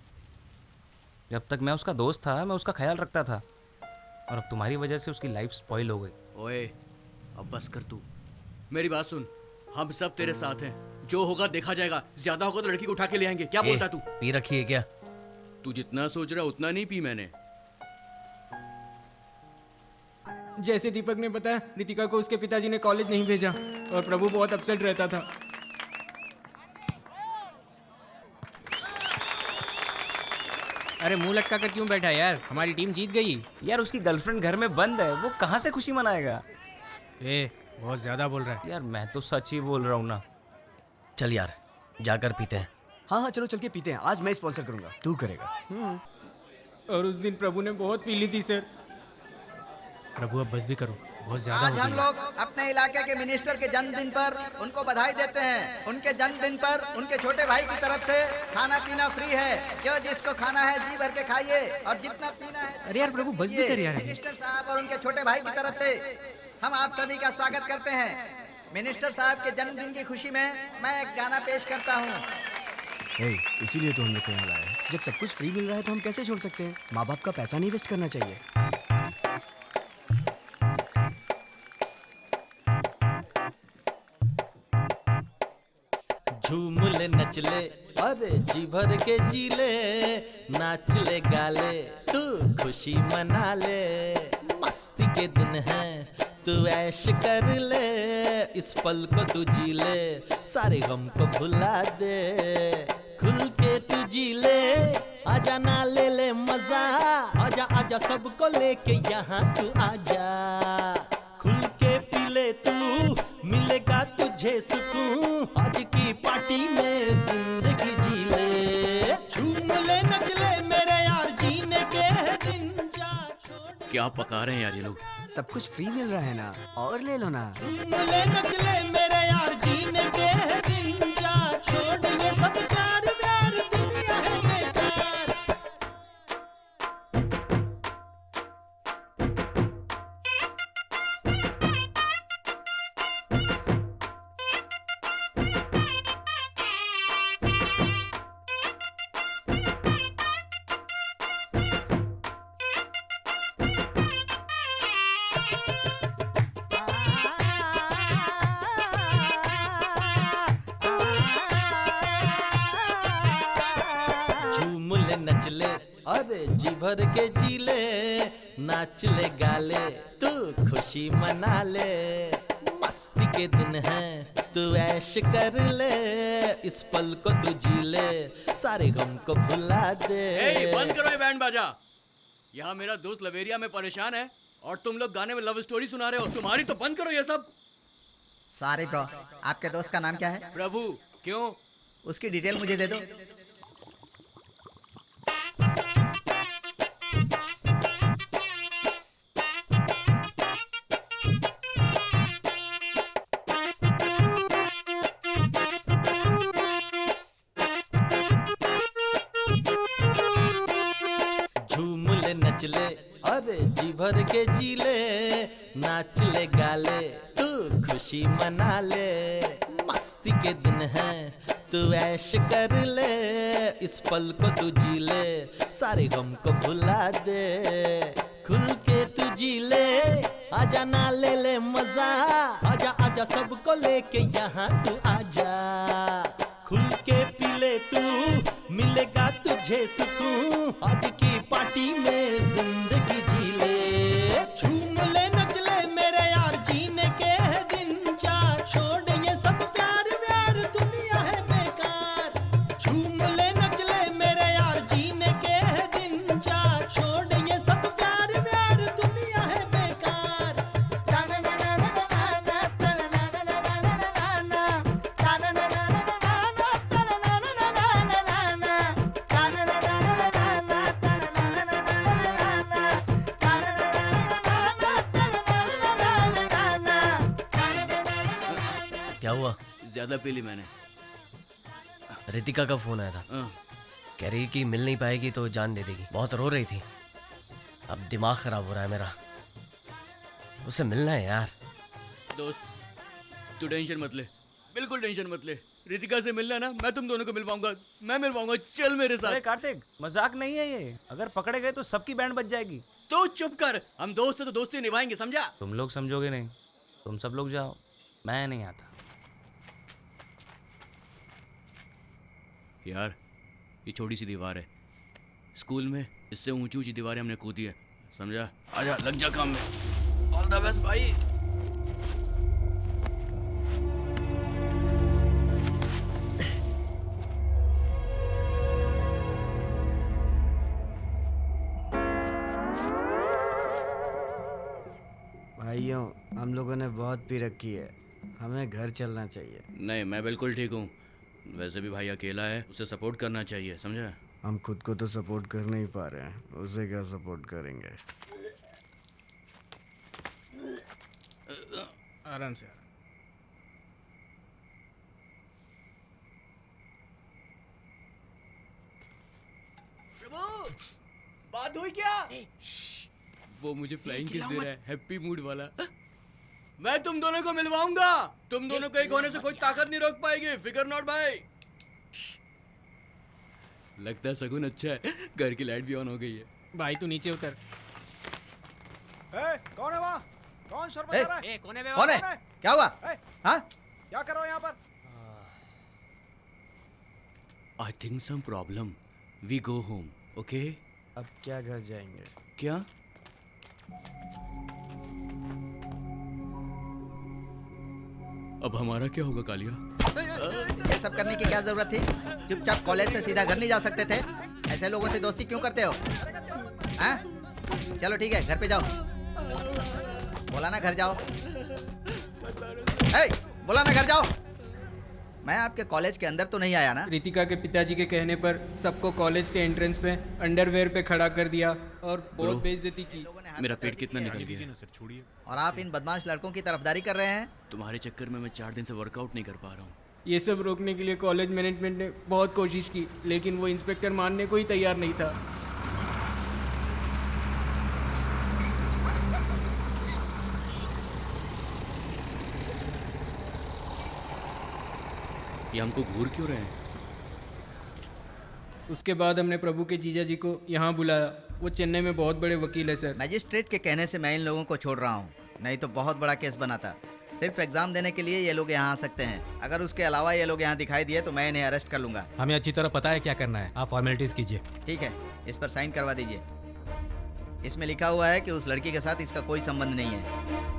जब तक मैं उसका दोस्त था मैं उसका ख्याल रखता था, और अब तुम्हारी वजह से उसकी लाइफ स्पॉइल हो गई। ओए अब बस कर तू, मेरी बात सुन। हम सब तेरे साथ हैं, जो होगा देखा जाएगा। ज्यादा होगा तो लड़की को उठा के ले आएंगे। क्या बोलता तू? पी रखी है क्या? तू जितना सोच रहा उतना नहीं पी मैंने। जैसे दीपक ने बताया, रितिका को उसके पिताजी ने कॉलेज नहीं भेजा और प्रभु बहुत अपसेट रहता था। अरे मुंह लटका कर क्यों बैठा यार? हमारी टीम जीत गई। यार उसकी गर्लफ्रेंड घर में बंद है, वो कहाँ से खुशी मनाएगा? बहुत ज्यादा बोल रहा है यार। मैं तो सच ही बोल रहा हूँ ना। चल यार जाकर पीते हैं। हाँ हाँ चलो चल के पीते हैं। आज मैं स्पॉन्सर करूंगा, तू करेगा। और उस दिन प्रभु ने बहुत पी ली थी सर। प्रभु अब बस भी करो, बहुत ज्यादा आज हो हम गई। लोग अपने इलाके के मिनिस्टर के जन्मदिन पर उनको बधाई देते हैं। उनके जन्मदिन पर उनके छोटे भाई की तरफ से खाना पीना फ्री है। जो जिसको खाना है जी भर के खाइए, और जितना पीना है। अरे यार प्रभु बस भी कर यार। मिनिस्टर साहब और उनके छोटे भाई की तरफ से हम आप सभी का स्वागत करते हैं। मिनिस्टर साहब के जन्मदिन की खुशी में मैं एक गाना पेश करता हूँ। इसीलिए तो हम लोग यहाँ लाए हैं। जब सब कुछ फ्री मिल रहा है तो हम कैसे छोड़ सकते हैं? माँ बाप का पैसा नहीं वेस्ट करना चाहिए। झूम ले नच ले अरे जी भर के जी ले, नाच ले गाले तू खुशी मना ले। मस्ती के दिन है तू ऐश कर ले, इस पल को तू जी ले, सारे गम को भुला दे। खुल के तू जी ले, आजा ना ले ले मजा, आजा आजा सबको लेके यहाँ तू आजा, खुल के पी ले तू, मिलेगा तुझे सुकून, आज की पार्टी में जिंदगी जी ले, झूम ले नच ले मेरे यार, जीने के दिन जा छोड़। क्या पका रहे हैं यार ये लोग? सब कुछ फ्री मिल रहा है ना, और ले लो ना। झूम ले नच ले मेरे यार, जीने के दिन जा छोड़, ये सब प्यार प्यार दुनिया है बेकार। झूम ले नच ले अरे जी भर के जी ले, नाच ले गा ले तू खुशी मना ले, मस्ती के दिन है तू ऐश कर ले, इस पल को तू जी ले, सारे गम को भुला दे। ए, बंद करो ये बैंड बाजा। यहाँ मेरा दोस्त लवेरिया में परेशान है और तुम लोग गाने में लव स्टोरी सुना रहे हो। तुम्हारी तो बंद करो ये सब। सॉरी ब्रो, आपके दोस्त का नाम क्या है? प्रभु। क्यों? उसकी डिटेल मुझे दे दो। झूम ले नच ले अरे जी भर के जी ले, नाच ले गा ले तू खुशी मना ले, मस्ती के दिन है तू ऐश कर ले, इस पल को तू जी ले, सारे गम को भुला दे, खुल के तू जी ले, आजा ना ले ले मजा, आजा आजा सबको लेके यहाँ तू आजा, खुल के पी ले तू, मिलेगा तुझे सुकून, आज की पार्टी में जिंदगी जी ले, झूम ले नच ले मेरे यार, जीने के दिन जा छोड़, ये सब प्यार प्यार दुनिया है बेकार, झूम ले नच ले मेरे यार, जीने के दिन जा छोड़, ये सब प्यार प्यार दुनिया है बेकार। क्या हुआ? ज्यादा पी ली मैंने। रितिका का फोन आया था, कह रही कि मिल नहीं पाएगी तो जान दे देगी, बहुत रो रही थी। अब दिमाग खराब हो रहा है मेरा, उससे मिलना है यार। दोस्त तू टेंशन मत ले, बिल्कुल टेंशन मत ले। रितिका से मिलना ना, मैं तुम दोनों को मिल पाऊंगा, मैं मिल पाऊंगा, चल मेरे साथ। अरे कार्तिक, मजाक नहीं है ये, अगर पकड़े गए तो सबकी बैंड बज जाएगी। तो चुप कर, हम दोस्त हैं तो दोस्ती निभाएंगे, समझा? तुम लोग समझोगे नहीं, तुम सब लोग जाओ, मैं नहीं आता। यार ये छोटी सी दीवार है, स्कूल में इससे ऊंची ऊंची दीवारें हमने कूदी है, समझा? आजा लग जा काम में। ऑल द बेस्ट भाई। भाइयों, हम लोगों ने बहुत पी रखी है, हमें घर चलना चाहिए। नहीं, मैं बिल्कुल ठीक हूँ। वैसे भी भाई अकेला है, उसे सपोर्ट करना चाहिए, समझा? हम खुद को तो सपोर्ट कर नहीं पा रहे हैं, उसे क्या सपोर्ट करेंगे? आराम से। प्रभु, बात हुई क्या? वो मुझे फ्लाइंग किस दे रहा है, हैप्पी मूड वाला। मैं तुम दोनों को मिलवाऊंगा, तुम दोनों को एक होने से कोई ताकत नहीं रोक पाएगी, फिकर नॉट भाई। लगता है सगुन अच्छा है, घर की लाइट भी ऑन हो गई है। भाई तू नीचे उतर। कौन है वहाँ? कौन शोर मचा रहा है? कौन है? कौन है? क्या हुआ? हाँ? क्या कर रहे हो यहाँ पर? I think some problem, we go home, okay? अब क्या घर जाएंगे? क्या? अब हमारा क्या होगा कालिया? ये सब करने की क्या जरूरत थी? चुपचाप कॉलेज से सीधा घर नहीं जा सकते थे? ऐसे लोगों से दोस्ती क्यों करते हो? हाँ? चलो ठीक है, घर पे जाओ। बोला ना घर जाओ। ए, बोला ना घर जाओ। मैं आपके कॉलेज के अंदर तो नहीं आया ना? रितिका के पिताजी के कहने पर सबको कॉलेज के एंट्रेंस पे अंडरवेयर पे खड़ा कर दिया और बहुत बेइज्जती की। मेरा पेट कितना निकल गया। और आप इन बदमाश लड़कों की तरफदारी कर रहे हैं? तुम्हारे चक्कर में मैं 4 दिन से वर्कआउट नहीं कर पा रहा हूँ। ये सब रोकने के लिए कॉलेज मैनेजमेंट ने बहुत कोशिश की, लेकिन वो इंस्पेक्टर मानने को ही तैयार नहीं था। ये हमको घूर क्यों रहे हैं? उसके बाद हमने प्रभु के जीजा जी को यहाँ बुलाया। वो चेन्नई में बहुत बड़े वकील है सर। मजिस्ट्रेट के कहने से मैं इन लोगों को छोड़ रहा हूँ, नहीं तो बहुत बड़ा केस बनाता। सिर्फ एग्जाम देने के लिए ये लोग यहाँ आ सकते हैं। अगर उसके अलावा ये लोग यहाँ दिखाई दिए तो मैं इन्हें अरेस्ट कर लूंगा। हमें अच्छी तरह पता है क्या करना है, आप फॉर्मेलिटीज कीजिए। ठीक है, इस पर साइन करवा दीजिए। इसमें लिखा हुआ है कि उस लड़की के साथ इसका कोई संबंध नहीं है।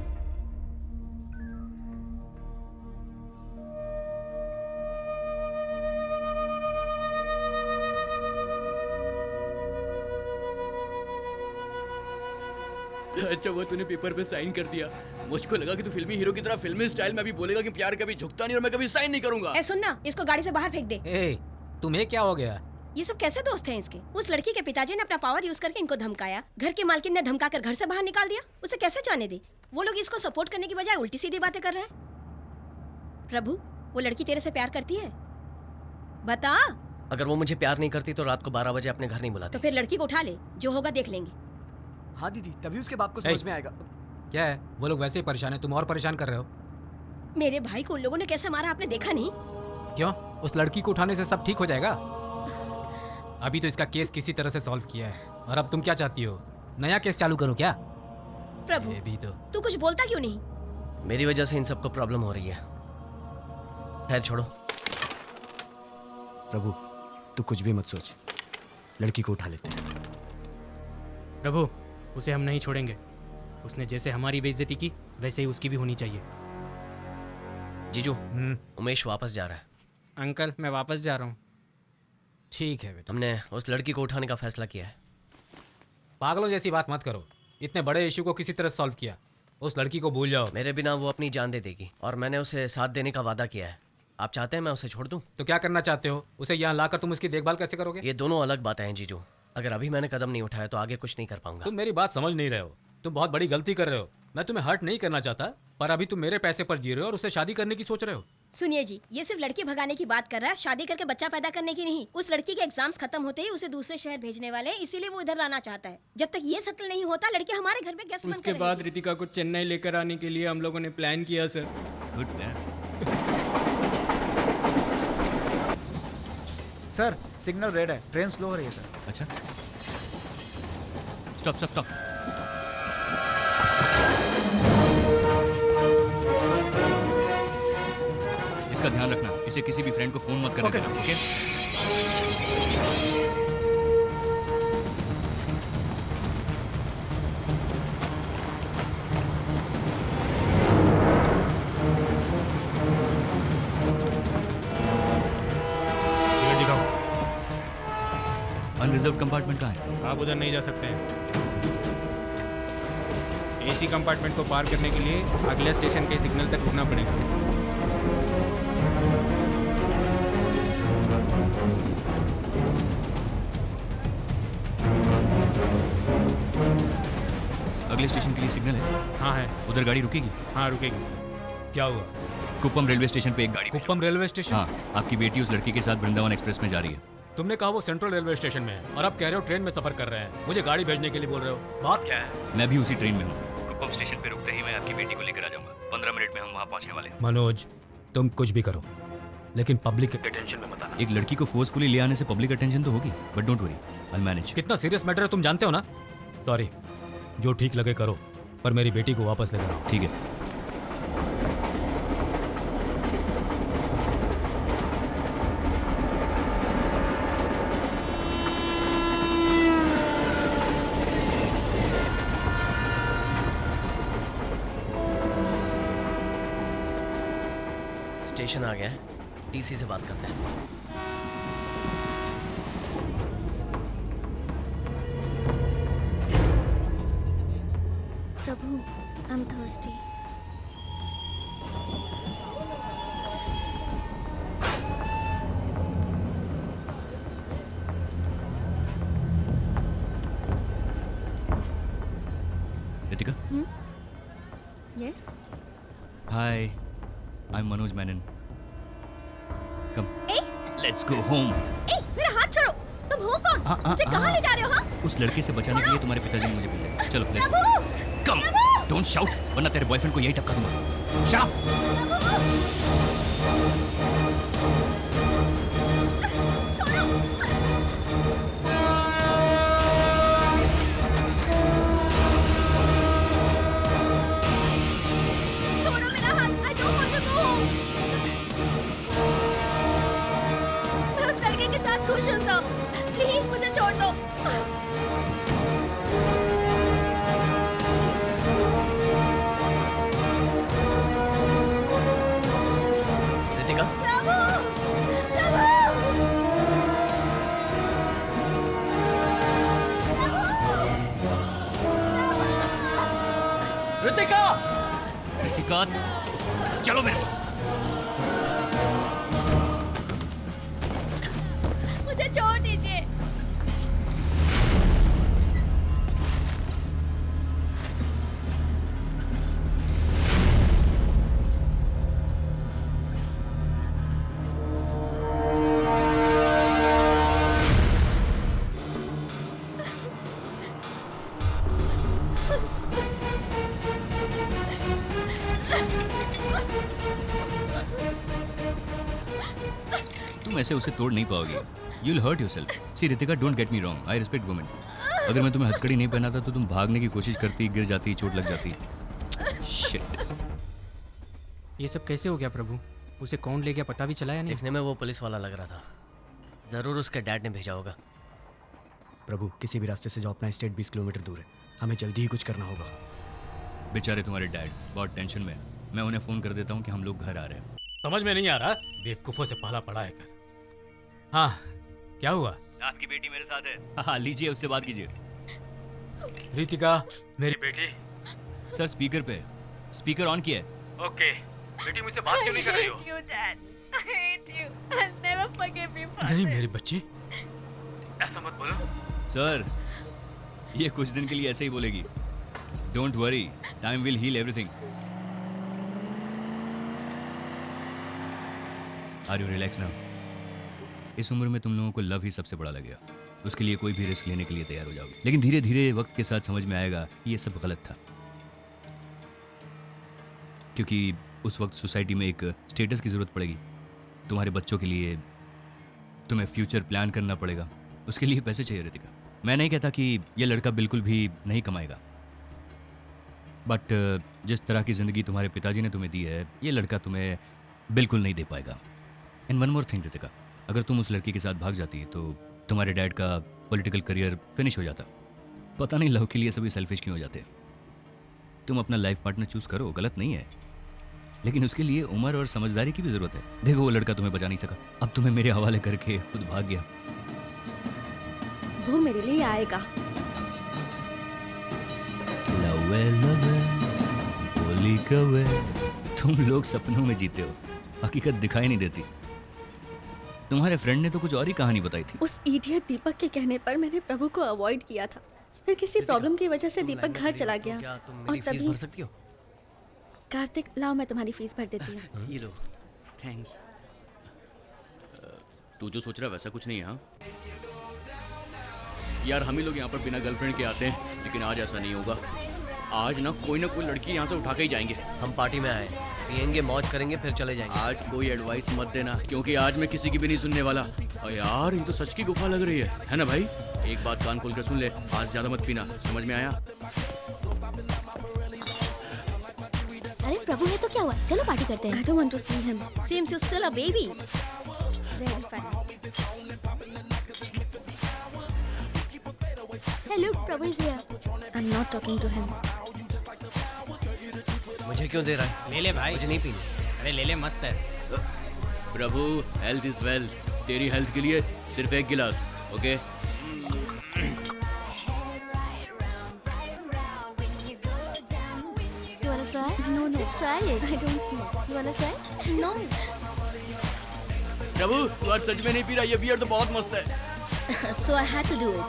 अच्छा वो तूने पेपर पे साइन कर दिया। मुझको लगा कि तू फिल्मी हीरो की तरह फिल्मी स्टाइल में भी बोलेगा कि प्यार कभी झुकता नहीं और मैं कभी साइन नहीं करूंगा। ए सुन ना, इसको गाड़ी से बाहर फेंक दे। ए, तुम्हें क्या हो गया? ये सब कैसे दोस्त हैं इसके? उस लड़की के पिताजी ने अपना पावर यूज करके इनको धमकाया, घर की मालकिन ने धमका कर घर से बाहर निकाल दिया। उसे कैसे जाने दे? वो लोग इसको सपोर्ट करने की बजाय उल्टी सीधी बातें कर रहे हैं। प्रभु, वो लड़की तेरे से प्यार करती है? बता। अगर वो मुझे प्यार नहीं करती तो रात को 12 बजे अपने घर नहीं बुलाती। तो फिर लड़की को उठा ले, जो होगा देख लेंगे। हाँ दीदी, तभी उसके बाप को समझ में आएगा। क्या है, वो लोग वैसे ही परेशान है, तुम और परेशान कर रहे हो। मेरे भाई को उन लोगों ने कैसे मारा आपने देखा नहीं? क्यों? उस लड़की को उठाने से सब ठीक हो जाएगा? अभी तो इसका केस किसी तरह से सॉल्व किया है, और अब तुम क्या चाहती हो, नया केस चालू करो क्या? प्रभु, भी तो तू कुछ बोलता क्यों नहीं? मेरी वजह से इन सबको प्रॉब्लम हो रही है। खैर छोड़ो। प्रभु, तू कुछ भी मत सोच, लड़की को उठा लेते हैं। प्रभु, उसे हम नहीं छोड़ेंगे। उसने जैसे हमारी बेइज्जती की वैसे ही उसकी भी होनी चाहिए। जीजू, उमेश वापस जा रहा है। अंकल, मैं वापस जा रहा हूँ। ठीक है बेटा। हमने उस लड़की को उठाने का फैसला किया है। पागलों जैसी बात मत करो, इतने बड़े इशू को किसी तरह सॉल्व किया। उस लड़की को भूल जाओ। मेरे बिना वो अपनी जान दे देगी और मैंने उसे साथ देने का वादा किया है। आप चाहते हैं मैं उसे छोड़ दूं? तो क्या करना चाहते हो? उसे यहाँ लाकर तुम उसकी देखभाल कैसे करोगे? ये दोनों अलग बातें हैं जीजू। अगर अभी मैंने कदम नहीं उठाया तो आगे कुछ नहीं कर पाऊंगा। तुम मेरी बात समझ नहीं रहे हो, तुम बहुत बड़ी गलती कर रहे हो। मैं तुम्हें हर्ट नहीं करना चाहता, पर अभी तुम मेरे पैसे पर जी रहे हो और उससे शादी करने की सोच रहे हो। सुनिए जी, ये सिर्फ लड़की भगाने की बात कर रहा है, शादी करके बच्चा पैदा करने की नहीं। उस लड़की के एग्जाम्स खत्म होते ही उसे दूसरे शहर भेजने वाले, इसीलिए वो इधर लाना चाहता है। जब तक ये सेटल नहीं होता, लड़की हमारे घर में गेस्ट बनकर उसके बाद रितिका को चेन्नई लेकर आने के लिए हम लोगों ने प्लान किया sir. Good plan. Sir, signal red है, ट्रेन स्लो हो रही है सर। अच्छा, स्टॉप स्टॉप स्टॉप। इसका ध्यान रखना, इसे किसी भी फ्रेंड को फोन मत करना। ओके? अनरिजर्व कंपार्टमेंट कहाँ है? आप उधर नहीं जा सकते हैं। एसी कंपार्टमेंट को पार करने के लिए अगले स्टेशन के सिग्नल तक रुकना पड़ेगा। अगले स्टेशन के लिए सिग्नल है? हाँ है। उधर गाड़ी रुकेगी? हाँ रुकेगी। क्या हुआ? कुप्पम रेलवे स्टेशन पे एक गाड़ी। Kuppam railway station? हाँ, आपकी बेटी उस लड़की के साथ वृंदावन एक्सप्रेस में जा रही है। तुमने कहा वो सेंट्रल रेलवे स्टेशन में है और अब कह रहे हो ट्रेन में सफर कर रहे हैं। मुझे गाड़ी भेजने के लिए बोल रहे हो, बात क्या है? मैं भी उसी ट्रेन में हूँ। कुप्पम स्टेशन पे रुकते ही मैं आपकी बेटी को लेकर आ जाऊंगा। 15 मिनट में हम वहाँ पहुँचने वाले हैं। मनोज, तुम कुछ भी करो, लेकिन पब्लिक के अटेंशन में मत आना। एक लड़की को फोर्सफुली ले आने से पब्लिक अटेंशन तो होगी, but don't worry, I manage. कितना सीरियस मैटर है तुम जानते हो ना? सॉरी, जो ठीक लगे करो, पर मेरी बेटी को वापस लेकर आओ। ठीक है। स्टेशन आ गया है। टीसी से बात करते हैं। Prabhu, I'm thirsty. Ritika, Yes? Hi, I am Manoj Menon. Come, ए, लेट्स गो होम। ए, मेरा हाथ छोड़ो। तुम हो कौन? मुझे कहाँ ले जा रहे हो? हाँ? उस लड़के से बचाने के लिए तुम्हारे पिताजी ने मुझे भेजा है। चलो let's Prabhu! Go. Come, don't shout, वरना तेरे बॉयफ्रेंड को यही टपका दूंगा। शाउट। छोड़ो मेरा हाथ। I don't want to go home. मैं उस लड़के के साथ खुश हूँ सब। प्लीज मुझे छोड़ दो। रितिका, प्रभु! प्रभु! रितिका, रितिका, चलो मेरे साथ। मुझे छोड़ दीजिए। तुम ऐसे उसे तोड़ नहीं पाओगे। You'll hurt yourself. See Ritika, don't get me wrong. I respect women. अगर मैं तुम्हें हथकड़ी नहीं पहनाता तो तुम भागने की कोशिश करती, गिर जाती, चोट लग जाती। Shit. ये सब कैसे हो गया प्रभु? उसे कौन ले गया पता भी चला या नहीं? देखने में वो पुलिस वाला लग रहा था। जरूर उसके डैड ने भेजा होगा। प्रभु, किसी भी रास्ते से जाओ, अपना स्टेट 20 किलोमीटर दूर है। हमें जल्दी ही कुछ करना होगा। बेचारे तुम्हारे डैड बहुत टेंशन में। मैं उन्हें फोन कर देता हूँ कि हम लोग घर आ रहे हैं। समझ में नहीं आ रहा, बेवकूफों से पाला पड़ा है कर। हाँ, क्या हुआ? आपकी बेटी मेरे साथ है। हाँ, लीजिए, उससे बात कीजिए। रितिका, मेरी बेटी। सर स्पीकर पे, स्पीकर ऑन किया है। ओके, बेटी मुझसे बात क्यों नहीं कर रही हो? you, Dad. I hate you. I'll never forgive you, Father. नहीं मेरी बच्ची, ऐसा मत बोलो। सर, ये कुछ दिन के लिए ऐसे ही बोलेगी। Don't worry, time will heal everything. Are you relax now? इस उम्र में तुम लोगों को लव ही सबसे बड़ा लगेगा। उसके लिए कोई भी रिस्क लेने के लिए तैयार हो जाओगे। लेकिन धीरे धीरे वक्त के साथ समझ में आएगा कि ये सब गलत था, क्योंकि उस वक्त सोसाइटी में एक स्टेटस की ज़रूरत पड़ेगी। तुम्हारे बच्चों के लिए तुम्हें फ्यूचर प्लान करना पड़ेगा। उसके लिए पैसे चाहिए रितिका। मैं नहीं कहता कि ये लड़का बिल्कुल भी नहीं कमाएगा, बट जिस तरह की ज़िंदगी तुम्हारे पिताजी ने तुम्हें दी है, ये लड़का तुम्हें बिल्कुल नहीं दे पाएगा। And one more thing Ritika, अगर तुम उस लड़की के साथ भाग जाती तो तुम्हारे डैड का पॉलिटिकल करियर फिनिश हो जाता। पता नहीं लव के लिए सभी सेल्फिश क्यों हो जाते। तुम अपना लाइफ पार्टनर चूज करो, गलत नहीं है, लेकिन उसके लिए उम्र और समझदारी की भी जरूरत है। देखो, वो लड़का तुम्हें बचा नहीं सका, अब तुम्हें मेरे हवाले करके खुद भाग गया। वो मेरे लिए आएगा। लवे लवे बोली कवे, तुम लोग सपनों में जीते हो, हकीकत दिखाई नहीं देती। तुम्हारे फ्रेंड ने तो कुछ और ही कहानी बताई थी। उस इडियट दीपक के कहने पर मैंने प्रभु को अवॉइड किया था। फिर किसी प्रॉब्लम की वजह से दीपक घर चला गया और तभी। भर सकती हो? कार्तिक, लाओ मैं तुम्हारी फीस भर देती हूँ। ये लो, थैंक्स। तू जो सोच रहा है वैसा कुछ नहीं है। हाँ यार, हम ही लोग यहाँ पर बिना गर्लफ्रेंड के आते हैं, लेकिन आज ऐसा नहीं होगा। आज ना कोई लड़की यहाँ से उठा के ही जाएंगे। हम पार्टी में आए, पियेंगे, मौज करेंगे, फिर चले जाएंगे। आज कोई एडवाइस मत देना, क्योंकि आज मैं किसी की भी नहीं सुनने वाला। और यार, ये तो सच की गुफा लग रही है ना भाई? एक बात कान खोल कर सुन ले, आज ज्यादा मत पीना, समझ में आया? अरे प्रभु है तो क्या हुआ? चलो पार्टी करते हैं। I don't want to see him. Seems you're still a baby. Very funny. Hey, look, Prabhu is here. I'm not talking to him. मुझे क्यों दे रहा है? ले ले भाई, मुझे नहीं पीनी। अरे ले ले, मस्त है। प्रभु हेल्थ इज वेल्थ। तेरी हेल्थ के लिए सिर्फ एक गिलास, okay? You wanna try? No, no. Just try it. I don't smoke. You wanna try? No. प्रभु तू आज सच में नहीं पी रहा, ये बियर तो बहुत मस्त है। So I had to do it.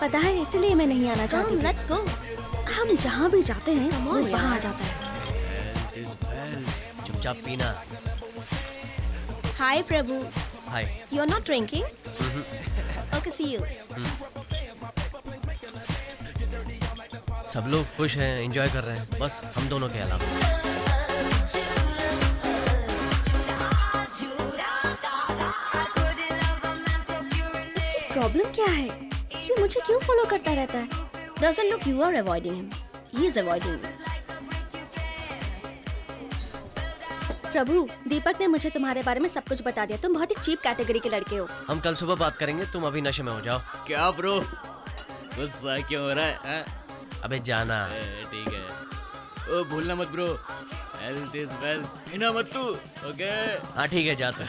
पता है इसलिए मैं नहीं आना चाहती थी। Let's go. हम जहाँ भी जाते हैं वो वहाँ आ जाता है। चुपचाप पीना। Hi Prabhu. Hi. You're not drinking? Okay, see you. सब लोग खुश हैं, एंजॉय कर रहे हैं, बस हम दोनों के अलावा। प्रॉब्लम क्या है? ये मुझे क्यों फॉलो करता रहता है? Doesn't look you are avoiding him. He is avoiding me. प्रभु, दीपक ने मुझे तुम्हारे बारे में सब कुछ बता दिया। तुम बहुत ही चीप कैटेगरी के लड़के हो। हम कल सुबह बात करेंगे, तुम अभी नशे में हो जाओ। क्या ब्रो? गुस्सा क्यों हो रहा है? अबे जाना। ठीक है। ओ भूलना मत ब्रो, हेल्थ इज वेल्थ। पीना मत तू, ओके? हाँ ठीक है, जाता।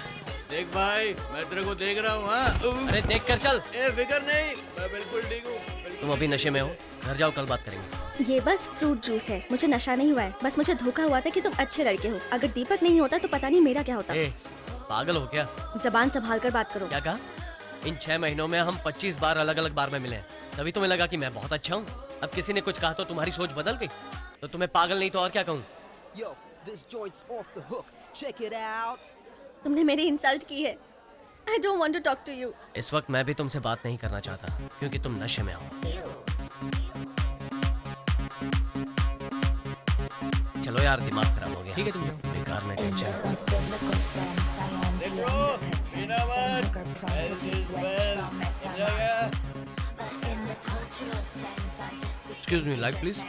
देख भाई, मैं तेरे को देख रहा हूँ। हाँ अरे देख कर चल। फिक्र नहीं, मैं बिल्कुल ठीक हूँ। तुम अभी नशे में हो, घर जाओ, कल बात करेंगे। ये बस फ्रूट जूस है, मुझे नशा नहीं हुआ है। बस मुझे धोखा हुआ था कि तुम अच्छे लड़के हो। अगर दीपक नहीं होता तो पता नहीं मेरा क्या होता। पागल हो क्या? जबान संभाल कर बात करो। क्या कहा? इन 6 महीनों में हम 25 बार अलग अलग बार में मिले हैं, तभी तुम्हें लगा कि मैं बहुत अच्छा हूँ। अब किसी ने कुछ कहा तो तुम्हारी सोच बदल गई? तो तुम्हें पागल नहीं तो और क्या कहूँ? तुमने मेरी इंसल्ट की है। I don't want to talk to you. इस वक्त मैं भी तुमसे बात नहीं करना चाहता क्योंकि तुम नशे में हो। चलो यार, दिमाग खराब हो गया। ठीक है, तुम जाओ। बेकार में tension. Excuse me, light please.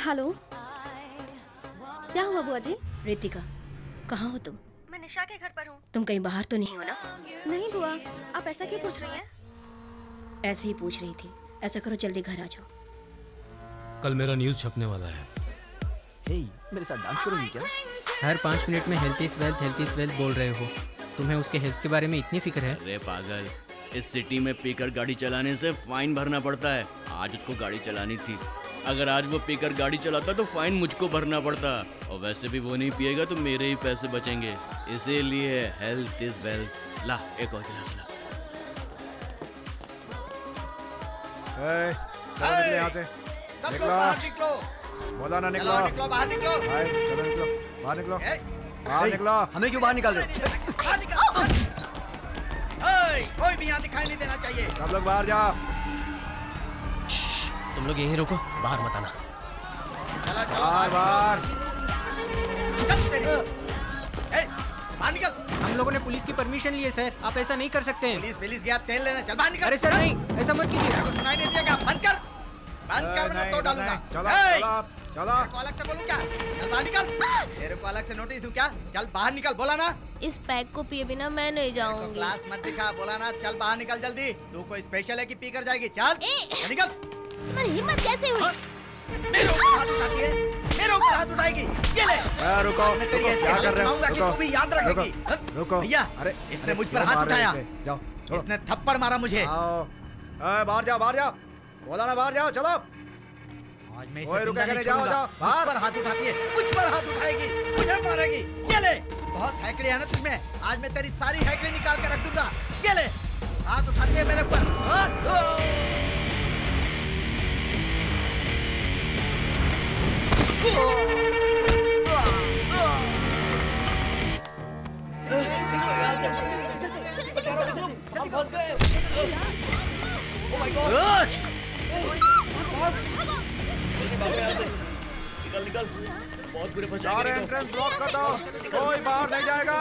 Hello, क्या हुआ बुआ जी? रितिका, कहाँ हो तुम? मैं निशा के घर पर हूँ। तुम कहीं बाहर तो नहीं हो ना? नहीं बुआ, आप ऐसा क्यों पूछ रही हैं? ऐसे ही पूछ रही थी। ऐसा करो, जल्दी घर आ जाओ। कल मेरा न्यूज़ छपने वाला है। हे, मेरे साथ डांस करोगी क्या? हर 5 मिनट में हेल्थ इज वेल्थ बोल रहे हो। तुम्हें उसके हेल्थ के बारे में इतनी फिक्र है? अरे पागल, इस सिटी में पीकर गाड़ी चलाने से फाइन भरना पड़ता है। आज उसको गाड़ी चलानी थी। अगर आज वो पीकर गाड़ी चलाता तो फाइन मुझको भरना पड़ता, और वैसे भी वो नहीं पिएगा तो मेरे ही पैसे बचेंगे। इसीलिए हेल्थ इज वेल्थ। ला, एक और गिलास ला। चलो निकलो यहाँ से। निकलो। बोला ना निकलो। निकलो बाहर निकलो। चलो निकलो, बाहर निकलो। बाहर निकलो। हमें क्यों बाहर निकाल रहे हो? कोई भी यहाँ दिखाई नहीं देना चाहिए। सब लोग बाहर जाओ। तुम लोग यहीं रुको, बाहर मत आना। बाहर। बाहर निकल। हम लोगों ने पुलिस की परमिशन ली है सर, आप ऐसा नहीं कर सकते हैं। पुलिस गया तेल लेना। चल बाहर निकल। अरे सर नहीं, ऐसा मत कीजिए। सुनाई नहीं दिया? बंद कर वरना तो डालूंगा। चलो। को अलग से बोलूं क्या? चल बाहर निकल। तेरे को अलग से नोटिस दूं क्या? चल बाहर निकल, बोला ना। इस पैक को पिए बिना मैं नहीं जाऊंगी। क्लास मत दिखा, बोला ना। चल बाहर निकल जल्दी। तू कोई स्पेशल है कि पी कर जाएगी? चल निकल। तुम्हारी हिम्मत कैसे हुई? मेरे ऊपर हाथ उठाती है, मेरे ऊपर हाथ उठाएगी। ये ले। रुको, मैं तेरी ऐसी क्या कर रहे हो? हालत कि तू भी याद रखेगी। रुको। भैया, अरे इसने मुझ पर हाथ उठाया। जाओ, छोड़ो। इसने थप्पड़ मारा मुझे। बाहर जाओ। बोला ना बाहर जाओ। चलो। आज मैं ओए, इसे रुका जिंदा नहीं के जाओ, छोड़ूंगा। जाओ, बाहर। मुझ पर हाथ उठाती है, मुझ पर हाथ उठाएगी, मुझे मारेगी। ये ले। बहुत हैकड़ी है ना तुझमें। आज मैं तेरी सारी हैकड़ी निकाल के रख दूंगा। ये ले। हाथ उठाती है मेरे ऊपर। निकल। बहुत बुरे फंस सारे एंट्रेंस ब्लॉक कर दो, कोई बाहर नहीं जाएगा।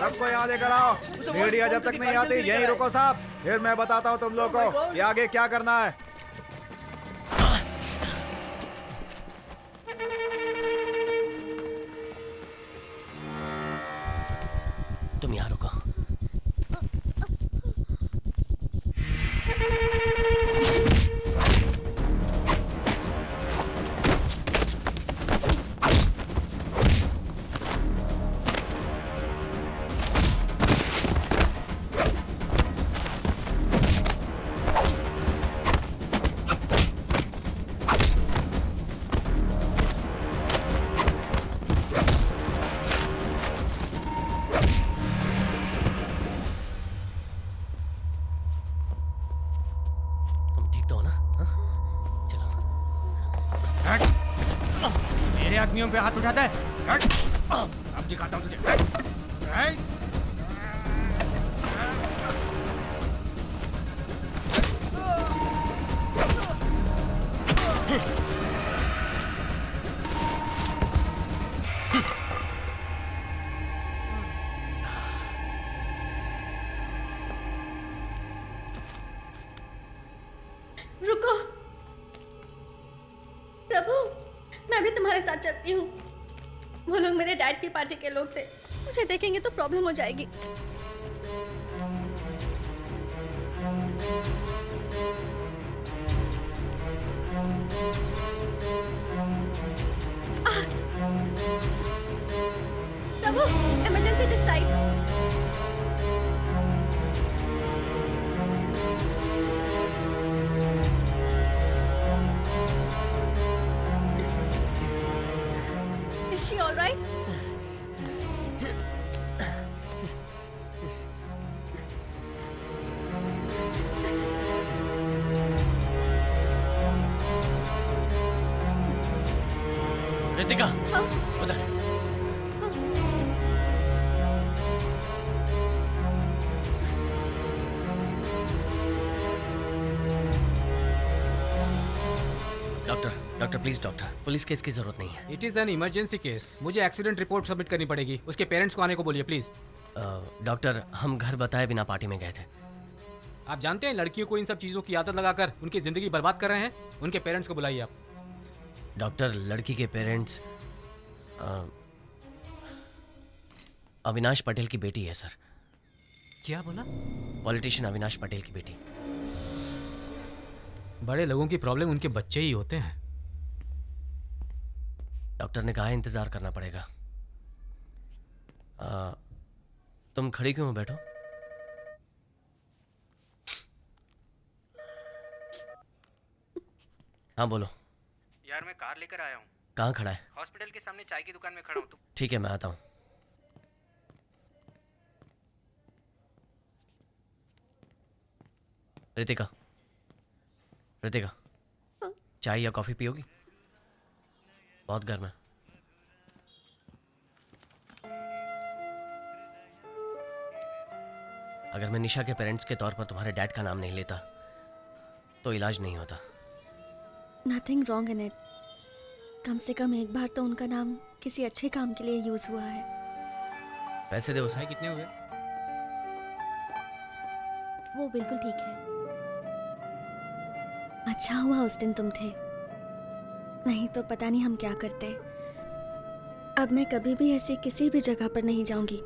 सबको यहाँ लेकर आओ। मीडिया जब तक नहीं आती यहीं रुको साहब, फिर मैं बताता हूँ तुम लोगों को कि आगे क्या करना है। तुम यहाँ रुको। मेरे आदमियों पे हाथ उठाता है। अब दिखाता हूँ तुझे। रुको प्रभु, मैं भी तुम्हारे साथ चलती हूँ। वो लोग मेरे डैड की पार्टी के लोग थे, मुझे देखेंगे तो प्रॉब्लम हो जाएगी। Prabhu, emergency this side. Is she all right? Ritika, उधर। Doctor please doctor, police case की जरूरत नहीं है। It is an emergency case. मुझे एक्सीडेंट रिपोर्ट सबमिट करनी पड़ेगी। उसके पेरेंट्स को आने को बोलिए प्लीज। डॉक्टर, हम घर बताए बिना पार्टी में गए थे। आप जानते हैं लड़कियों को इन सब चीजों की आदत लगाकर उनकी जिंदगी बर्बाद कर रहे हैं। उनके पेरेंट्स को बुलाइए आप। डॉक्टर, लड़की के पेरेंट्स अविनाश पटेल की बेटी है सर। क्या बोला? पॉलिटिशियन अविनाश पटेल की बेटी। बड़े लोगों की प्रॉब्लम उनके बच्चे ही होते हैं। डॉक्टर ने कहा इंतजार करना पड़ेगा। तुम खड़ी क्यों हो? बैठो। हाँ बोलो। यार मैं कार लेकर आया हूँ। कहाँ खड़ा है? हॉस्पिटल के सामने चाय की दुकान में खड़ा हूँ। तू? ठीक है, मैं आता हूँ। रितिका, रितिका, चाय या कॉफी पियोगी? बहुत गर्म है। अगर मैं निशा के पेरेंट्स के तौर पर तुम्हारे डैड का नाम नहीं लेता तो इलाज नहीं होता। Nothing wrong in it. कम से कम एक बार तो उनका नाम किसी अच्छे काम के लिए यूज हुआ है। पैसे दे उसे। कितने हुए? वो बिल्कुल ठीक है। अच्छा हुआ उस दिन तुम थे, नहीं तो पता नहीं हम क्या करते। अब मैं कभी भी ऐसी किसी भी जगह पर नहीं जाऊंगी।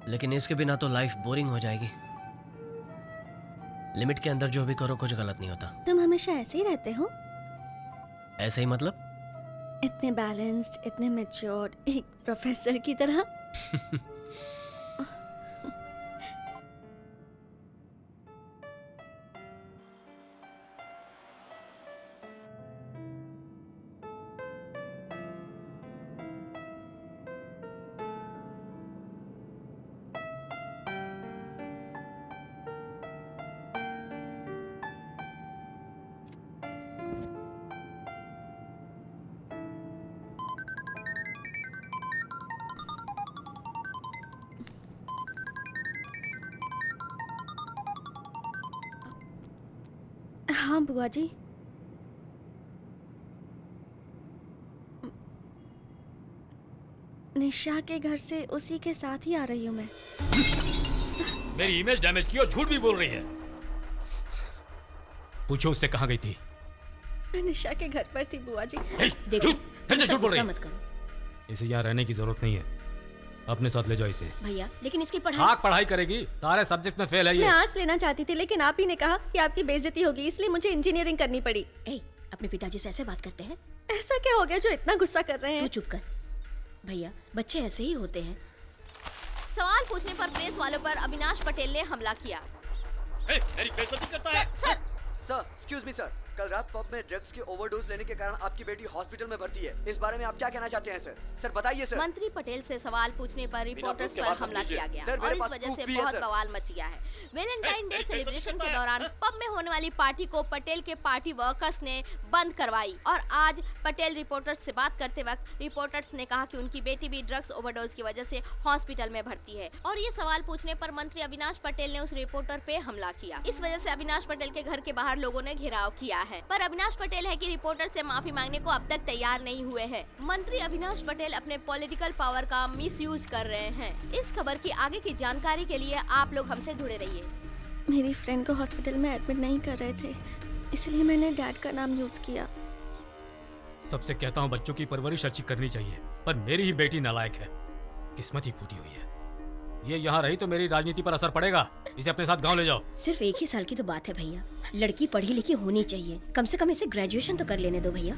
लेकिन इसके बिना तो लाइफ बोरिंग हो जाएगी। लिमिट के अंदर जो भी करो कुछ गलत नहीं होता। तुम हमेशा ऐसे ही रहते हो? ऐसे ही मतलब? इतने बैलेंस्ड, इतने मैच्योर्ड, एक प्रोफेसर की तरह। हाँ बुआ जी। निशा के घर से उसी के साथ ही आ रही हूँ मैं। मेरी इमेज डैमेज की और झूठ भी बोल रही है। पूछो उससे कहाँ गई थी? मैं निशा के घर पर थी बुआ जी। देखो, झूठ बोल रही है। मत करो। इसे यहाँ रहने की जरूरत नहीं है। अपने साथ ले जाओ इसे। भैया, लेकिन इसकी पढ़ाई। हाँ, पढ़ाई करेगी। सारे सब्जेक्ट में फेल है ये। मैं आर्ट्स लेना चाहती थी, लेकिन आप ही ने कहा कि आपकी बेइज्जती होगी, इसलिए मुझे इंजीनियरिंग करनी पड़ी। अपने पिताजी से ऐसे बात करते हैं? ऐसा क्या हो गया जो इतना गुस्सा कर रहे हैं? तू चुप कर। भैया, बच्चे ऐसे ही होते हैं। सवाल पूछने पर प्रेस वालों पर अविनाश पटेल ने हमला किया। मेरी बेइज्जती करता है। Sir, sir, excuse me sir, कल रात पब में ड्रग्स की ओवरडोज लेने के कारण आपकी बेटी हॉस्पिटल में भर्ती है। इस बारे में आप क्या कहना चाहते हैं सर? सर बताइए सर। मंत्री पटेल से सवाल पूछने पर रिपोर्टर्स पर हमला किया गया सर, और इस वजह से बहुत बवाल मच गया है। वैलेंटाइन डे सेलिब्रेशन के दौरान पब में होने वाली पार्टी को पटेल के पार्टी वर्कर्स ने बंद करवाई और आज पटेल रिपोर्टर्स से बात करते वक्त रिपोर्टर्स ने कहा कि उनकी बेटी भी ड्रग्स ओवरडोज की वजह से हॉस्पिटल में भर्ती है और ये सवाल पूछने पर मंत्री अविनाश पटेल ने उस रिपोर्टर पे हमला किया। इस वजह से अविनाश पटेल के घर के बाहर लोगों ने घेराव किया है, पर अविनाश पटेल है कि रिपोर्टर से माफी मांगने को अब तक तैयार नहीं हुए हैं। मंत्री अविनाश पटेल अपने पॉलिटिकल पावर का मिसयूज कर रहे हैं। इस खबर की आगे की जानकारी के लिए आप लोग हमसे जुड़े रहिए। मेरी फ्रेंड को हॉस्पिटल में एडमिट नहीं कर रहे थे, इसलिए मैंने डैड का नाम यूज किया। सबसे कहता हूँ बच्चों की परवरिश अच्छी करनी चाहिए, पर मेरी ही बेटी नालायक है, किस्मत ही फूटी हुई है। ये यहाँ रही तो मेरी राजनीति पर असर पड़ेगा। इसे अपने साथ गांव ले जाओ। सिर्फ एक ही साल की तो बात है भैया, लड़की पढ़ी लिखी होनी चाहिए, कम से कम इसे ग्रेजुएशन तो कर लेने दो भैया।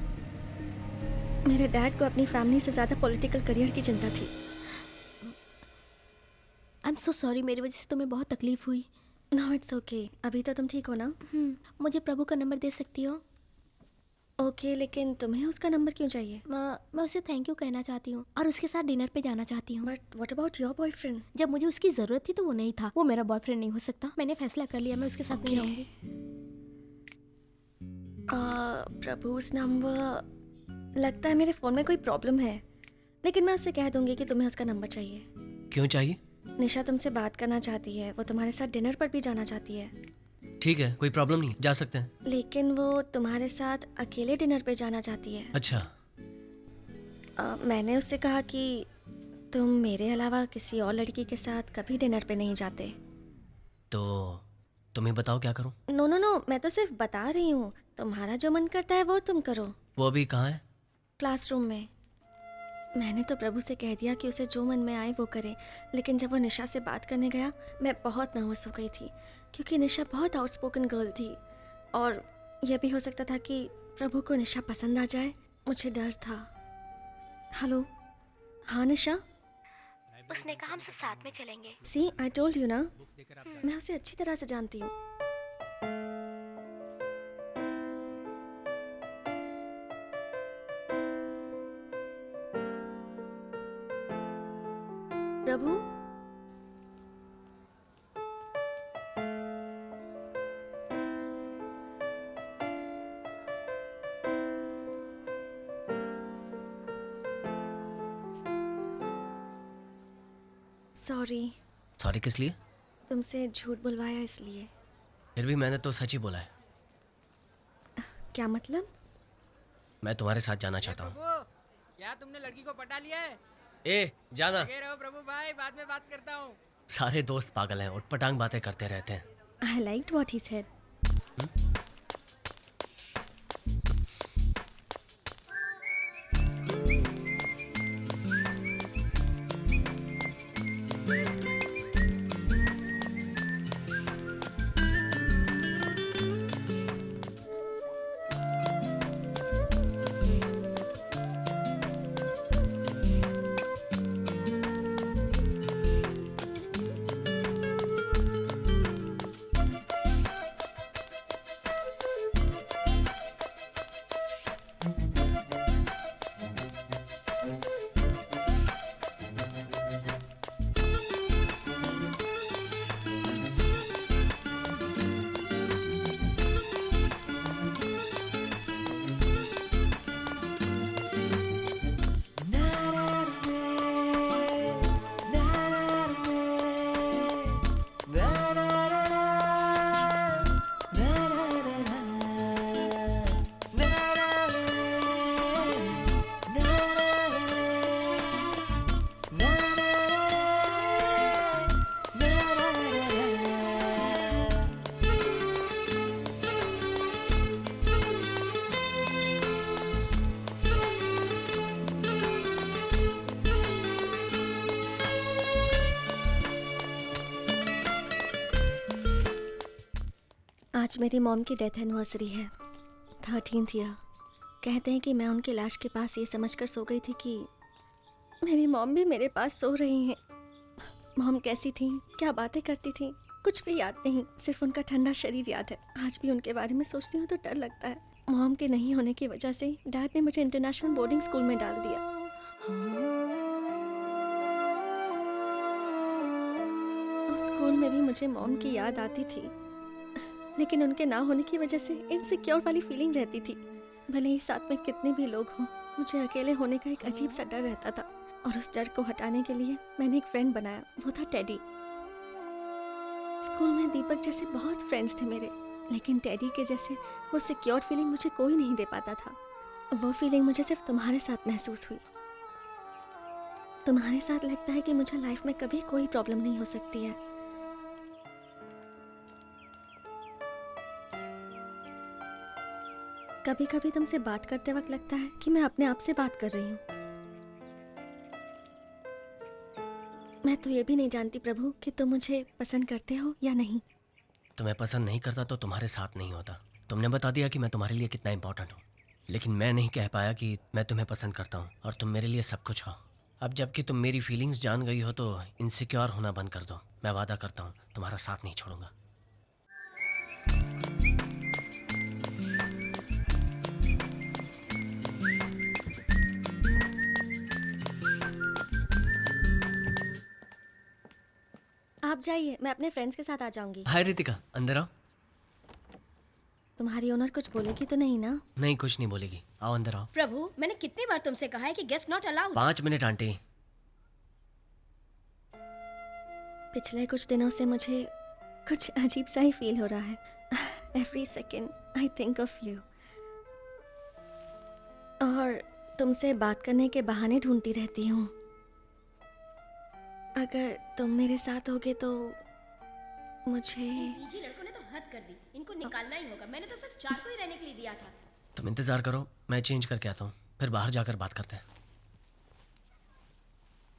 मेरे डैड को अपनी फैमिली से ज्यादा पॉलिटिकल करियर की चिंता थी। आई एम सो सॉरी, मेरी वजह से तुम्हें बहुत तकलीफ हुई। नो इट्स ओके, अभी तो तुम ठीक हो ना? मुझे प्रभु का नंबर दे सकती हो? ओके, लेकिन तुम्हें उसका नंबर क्यों चाहिए? मैं उसे थैंक यू कहना चाहती हूँ और उसके साथ डिनर पे जाना चाहती हूँ। But what about your boyfriend? जब मुझे उसकी जरूरत थी तो वो नहीं था। वो मेरा बॉयफ्रेंड नहीं हो सकता। मैंने फैसला कर लिया, मैं उसके साथ नहीं रहूंगी। प्रभु's नंबर, लगता है मेरे फोन में कोई प्रॉब्लम है, लेकिन मैं उससे कह दूंगी कि तुम्हें उसका नंबर चाहिए। क्यों चाहिए? निशा तुमसे बात करना चाहती है, वो तुम्हारे साथ डिनर पर भी जाना चाहती है। ठीक है, कोई प्रॉब्लम नहीं, जा सकते हैं। लेकिन वो तुम्हारे साथ अकेले डिनर पे जाना चाहती है। अच्छा। मैंने उससे कहा कि तुम मेरे अलावा किसी और लड़की के साथ कभी डिनर पे नहीं जाते। तो तुम्हें बताओ क्या करूं? नो नो नो, मैं तो सिर्फ बता रही हूँ, तुम्हारा जो मन करता है वो तुम करो। वो अभी कहाँ है? क्लासरूम में। मैंने तो प्रभु से कह दिया कि उसे जो मन में आए वो करे, लेकिन जब वो निशा से बात करने गया मैं बहुत नर्वस हो गई थी, क्योंकि निशा बहुत आउटस्पोकन गर्ल थी और यह भी हो सकता था कि प्रभु को निशा पसंद आ जाए। मुझे डर था। हेलो, हाँ निशा? उसने कहा हम सब साथ में चलेंगे। सी, आई टोल्ड यू ना, मैं उसे अच्छी तरह से जानती हूँ। प्रभु, सॉरी। सॉरी किस लिए? तुमसे झूठ बुलवाया इसलिए। फिर भी मैंने तो सच ही बोला है। क्या मतलब? मैं तुम्हारे साथ जाना चाहता हूँ। क्या तुमने लड़की को पटा लिया है? ए, जाना। लगे रहो प्रभु भाई, बाद में बात करता हूँ। सारे दोस्त पागल हैं, उठपटांग बातें करते रहते हैं। I liked what he said. आज मेरी मॉम की डेथ एनिवर्सरी है, 13th ईयर। कहते हैं कि मैं उनकी लाश के पास ये समझकर सो गई थी कि मेरी मॉम भी मेरे पास सो रही हैं। मॉम कैसी थी, क्या बातें करती थी, कुछ भी याद नहीं, सिर्फ उनका ठंडा शरीर याद है। आज भी उनके बारे में सोचती हूँ तो डर लगता है। मॉम के नहीं होने की वजह से डैड ने मुझे इंटरनेशनल बोर्डिंग स्कूल में डाल दिया। उस स्कूल में भी मुझे मॉम की याद आती थी, लेकिन उनके ना होने की वजह से इनसिक्योर वाली फीलिंग रहती थी। भले ही साथ में कितने भी लोग हों, मुझे अकेले होने का एक अजीब सा डर रहता था। और उस डर को हटाने के लिए मैंने एक फ्रेंड बनाया, वो था टेडी। स्कूल में दीपक जैसे बहुत फ्रेंड्स थे मेरे, लेकिन टेडी के जैसे वो सिक्योर फीलिंग मुझे कोई नहीं दे पाता था। वो फीलिंग मुझे सिर्फ तुम्हारे साथ महसूस हुई। तुम्हारे साथ लगता है कि मुझे लाइफ में कभी कोई प्रॉब्लम नहीं हो सकती है। कभी कभी तुमसे बात करते वक्त लगता है कि मैं अपने आप से बात कर रही हूँ। मैं तो ये भी नहीं जानती प्रभु कि तुम मुझे पसंद करते हो या नहीं। तुम्हें पसंद नहीं करता तो तुम्हारे साथ नहीं होता। तुमने बता दिया कि मैं तुम्हारे लिए कितना इंपॉर्टेंट हूँ, लेकिन मैं नहीं कह पाया कि मैं तुम्हें पसंद करता हूँ और तुम मेरे लिए सब कुछ हो। अब जबकि तुम मेरी फीलिंग्स जान गई हो तो इनसिक्योर होना बंद कर दो। मैं वादा करता हूँ तुम्हारा साथ नहीं छोड़ूंगा। आप जाइए, मैं अपने फ्रेंड्स के साथ आ जाऊंगी। हाय रितिका, अंदर आओ। तुम्हारी ओनर कुछ बोलेगी तो नहीं ना? नहीं, कुछ नहीं बोलेगी। आओ अंदर आओ। प्रभु, मैंने कितनी बार तुमसे कहा है कि guest not allowed. 5 minute aunty. पिछले कुछ दिनों से मुझे कुछ अजीब सा ही फील हो रहा है। Every second I think of you, और तुमसे बात करने के बहाने ढूंढती रहती हूँ। अगर तुम मेरे साथ होगे तो मुझे। पीजी लड़कों ने तो हद कर दी, इनको निकालना ही होगा। मैंने तो सिर्फ 4 को ही रहने के लिए दिया था। तुम इंतजार करो, मैं चेंज करके आता हूँ, फिर बाहर जाकर बात करते हैं।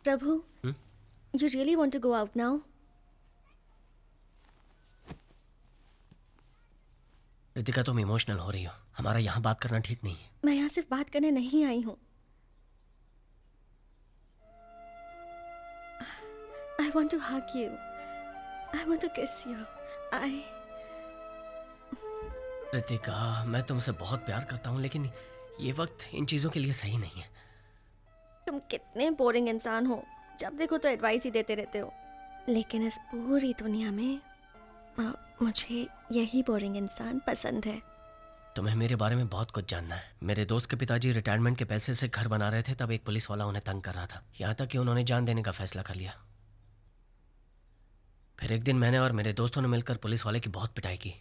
Prabhu, you really want to go out now? Ritika, तुम इमोशनल हो रही हो। हमारा यहाँ बात करना ठीक नहीं है। मैं यहाँ सिर्फ बात करने नहीं आई हूँ। I want to hug you. I want to kiss you. Ritika, मैं तुमसे बहुत प्यार करता हूँ, लेकिन ये वक्त इन चीज़ों के लिए सही नहीं है। तुम कितने बोरिंग इंसान हो, जब देखो तो एडवाइस ही देते रहते हो। लेकिन इस पूरी दुनिया में मुझे यही बोरिंग इंसान पसंद है। तुम्हें मेरे बारे में बहुत कुछ जानना है। मेरे दोस्त के पिताजी रिटायरमेंट के पैसे से घर बना रहे थे, तब एक पुलिस वाला उन्हें तंग कर रहा था, यहाँ तक कि उन्होंने जान देने का फैसला कर लिया। फिर एक दिन मैंने और मेरे दोस्तों ने मिलकर पुलिस वाले की बहुत पिटाई की।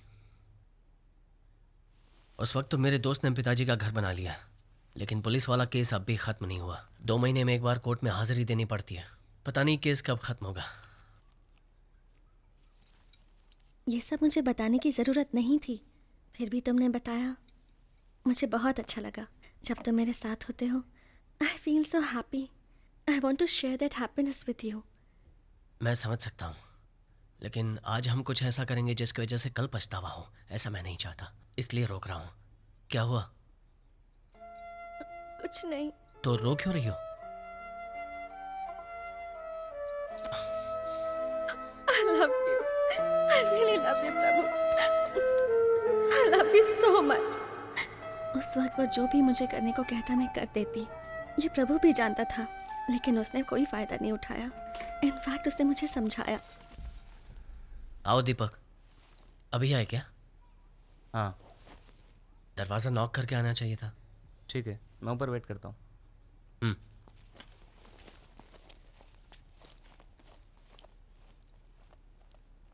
उस वक्त तो मेरे दोस्त ने पिताजी का घर बना लिया, लेकिन पुलिस वाला केस अब भी खत्म नहीं हुआ। 2 महीने में एक बार कोर्ट में हाजिरी देनी पड़ती है। पता नहीं केस कब खत्म होगा। ये सब मुझे बताने की ज़रूरत नहीं थी, फिर भी तुमने बताया। मुझे बहुत अच्छा लगा। जब तुम मेरे साथ होते हो, I feel so happy. I want to share that happiness with you. मैं समझ सकता हूँ, लेकिन आज हम कुछ ऐसा करेंगे जिसकी वजह से कल पछतावा हो। ऐसा मैं नहीं चाहता, इसलिए रोक रहा हूँ। क्या हुआ? कुछ नहीं। तो रो क्यों रही हो? I love you. I really love you, Prabhu. I love you so much. उस वक्त वो जो भी मुझे करने को कहता मैं कर देती। ये प्रभु भी जानता था, लेकिन उसने कोई फायदा नहीं उठाया। इनफैक्ट उसने मुझे समझाया। आओ दीपक, अभी आए क्या? हाँ। दरवाज़ा नॉक करके आना चाहिए था। ठीक है, मैं ऊपर वेट करता हूँ।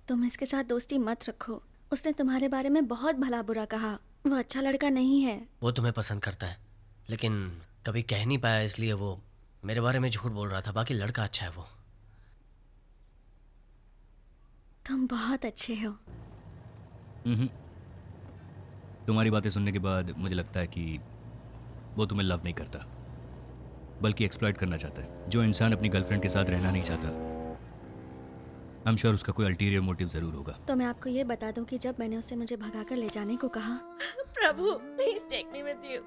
तुम इसके साथ दोस्ती मत रखो। उसने तुम्हारे बारे में बहुत भला बुरा कहा। वो अच्छा लड़का नहीं है। वो तुम्हें पसंद करता है, लेकिन कभी कह नहीं पाया, इसलिए वो मेरे बारे में झूठ बोल रहा था। बाकी लड़का अच्छा है वो। तुम बहुत अच्छे हो। तुम्हारी बातें सुनने के बाद मुझे लगता है कि वो तुम्हें लव नहीं करता, बल्कि एक्सप्लॉइट करना चाहता है। जो इंसान अपनी गर्लफ्रेंड के साथ रहना नहीं चाहता, आई एम श्योर उसका कोई अल्टीरियर मोटिव जरूर होगा। तो मैं आपको ये बता दूं कि जब मैंने उसे मुझे भगाकर ले जाने को कहा, Prabhu please take me with you,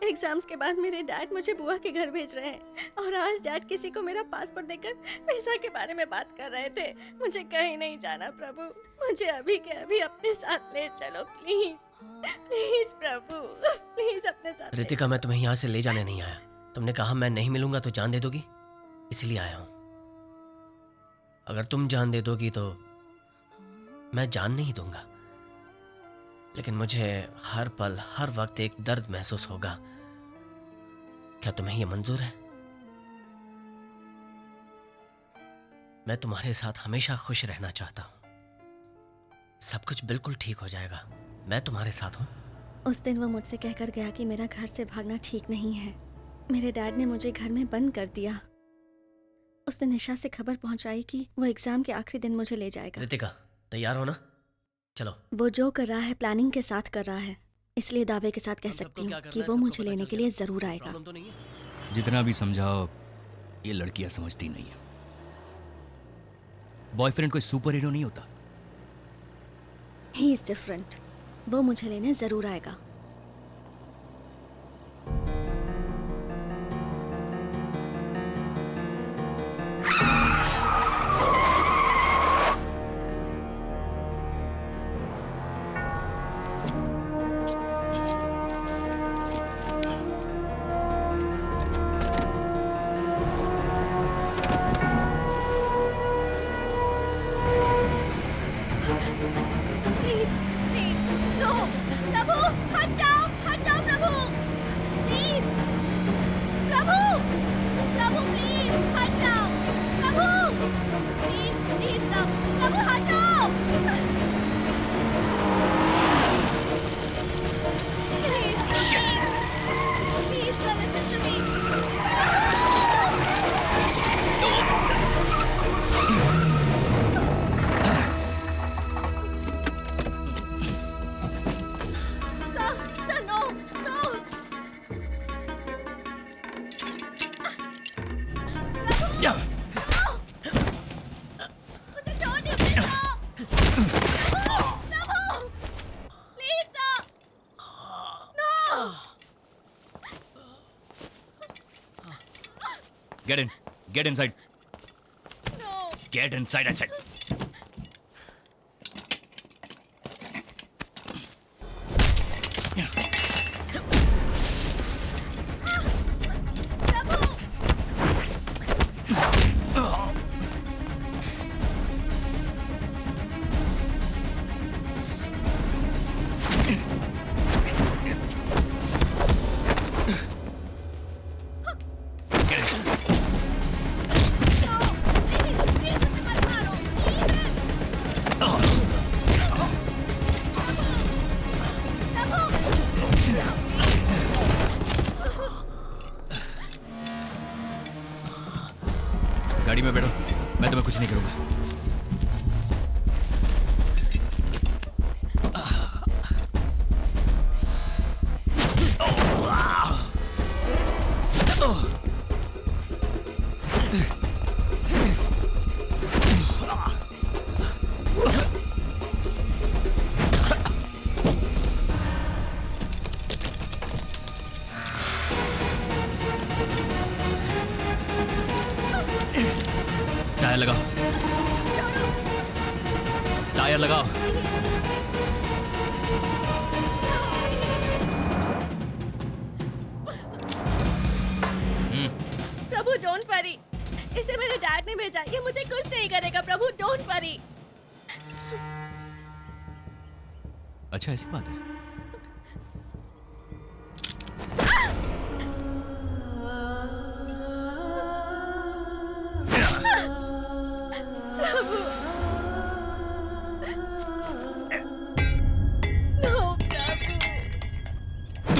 exams के बाद मेरे डैड मुझे बुआ के घर भेज रहे हैं और आज डैड किसी को मेरा पासपोर्ट देकर वीजा के बारे में बात कर रहे थे। मुझे कहीं नहीं जाना प्रभु, मुझे अभी के अभी अपने साथ ले चलो प्लीज, प्लीज प्रभु, प्लीज अपने साथ। रितिका, मैं तुम्हें यहाँ से ले जाने नहीं आया। तुमने कहा मैं नहीं मिलूंगा तो जान दे दोगी, इसलिए आया हूँ। अगर तुम जान दे दोगी तो मैं जान नहीं दूंगा, लेकिन मुझे हर पल हर वक्त एक दर्द महसूस होगा। क्या तुम्हें यह मंजूर है? मैं तुम्हारे साथ हमेशा खुश रहना चाहता हूं। सब कुछ बिल्कुल ठीक हो जाएगा, मैं तुम्हारे साथ हूं। उस दिन वो मुझसे कहकर गया कि मेरा घर से भागना ठीक नहीं है। मेरे डैड ने मुझे घर में बंद कर दिया। उसने निशा से खबर पहुंचाई कि वो एग्जाम के आखिरी दिन मुझे ले जाएगा। रितिका, तैयार हो ना? चलो। वो जो कर रहा है प्लानिंग के साथ कर रहा है, इसलिए दावे के साथ कह सकती हूँ कि वो मुझे लेने के लिए जरूर आएगा। जितना भी समझाओ, ये लड़कियां समझती नहीं है। बॉयफ्रेंड कोई सुपर हीरो नहीं होता। He is different. वो मुझे लेने जरूर आएगा। Get in. Get inside. No. Get inside, I said. गाड़ी में बैठो, मैं तुम्हें कुछ नहीं करूंगा। टायर लगाओ, टायर लगाओ। प्रभु डोंट वरी, इसे मेरे डैड ने भेजा, ये मुझे कुछ नहीं करेगा। प्रभु डोंट वरी। अच्छा, ऐसी बात है।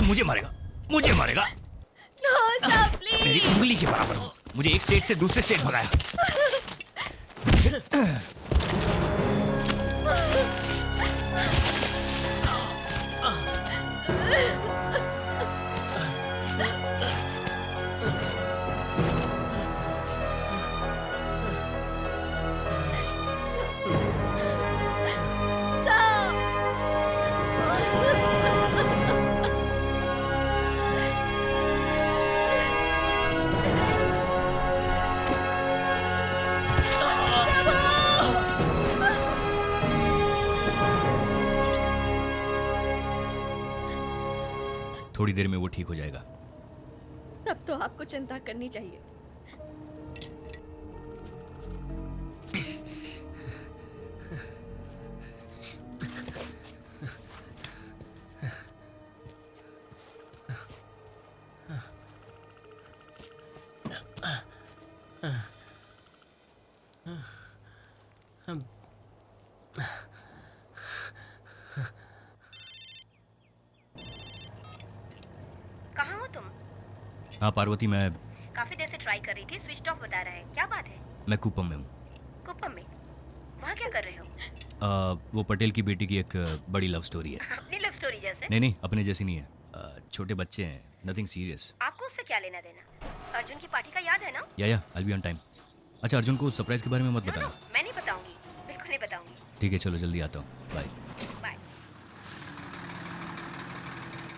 मुझे मारेगा, मुझे मारेगा। No, sir, please. मेरी उंगली के बराबर हो। मुझे एक स्टेट से दूसरे स्टेट भगाया। थोड़ी देर में वो ठीक हो जाएगा। तब तो आपको चिंता करनी चाहिए। कहाँ हो तुम? हाँ पार्वती, मैं काफी देर से ट्राई कर रही थी, स्विच ऑफ बता रहा है। क्या बात है? मैं कुप्पम में हूँ। कुप्पम में? वहाँ क्या कर रहे हो? वो पटेल की बेटी की एक बड़ी लव स्टोरी है। अपनी लव स्टोरी जैसे? नहीं, अपने जैसी नहीं है। छोटे बच्चे हैं, नथिंग सीरियस। आपको उससे क्या लेना देना? अर्जुन की पार्टी का याद है ना? या आई बी ऑन टाइम। अच्छा, अर्जुन को सरप्राइज के बारे में मत बताना। मैं नहीं बताऊंगी, बिल्कुल नहीं बताऊंगी। ठीक है, चलो जल्दी आता हूँ। Bye. Bye.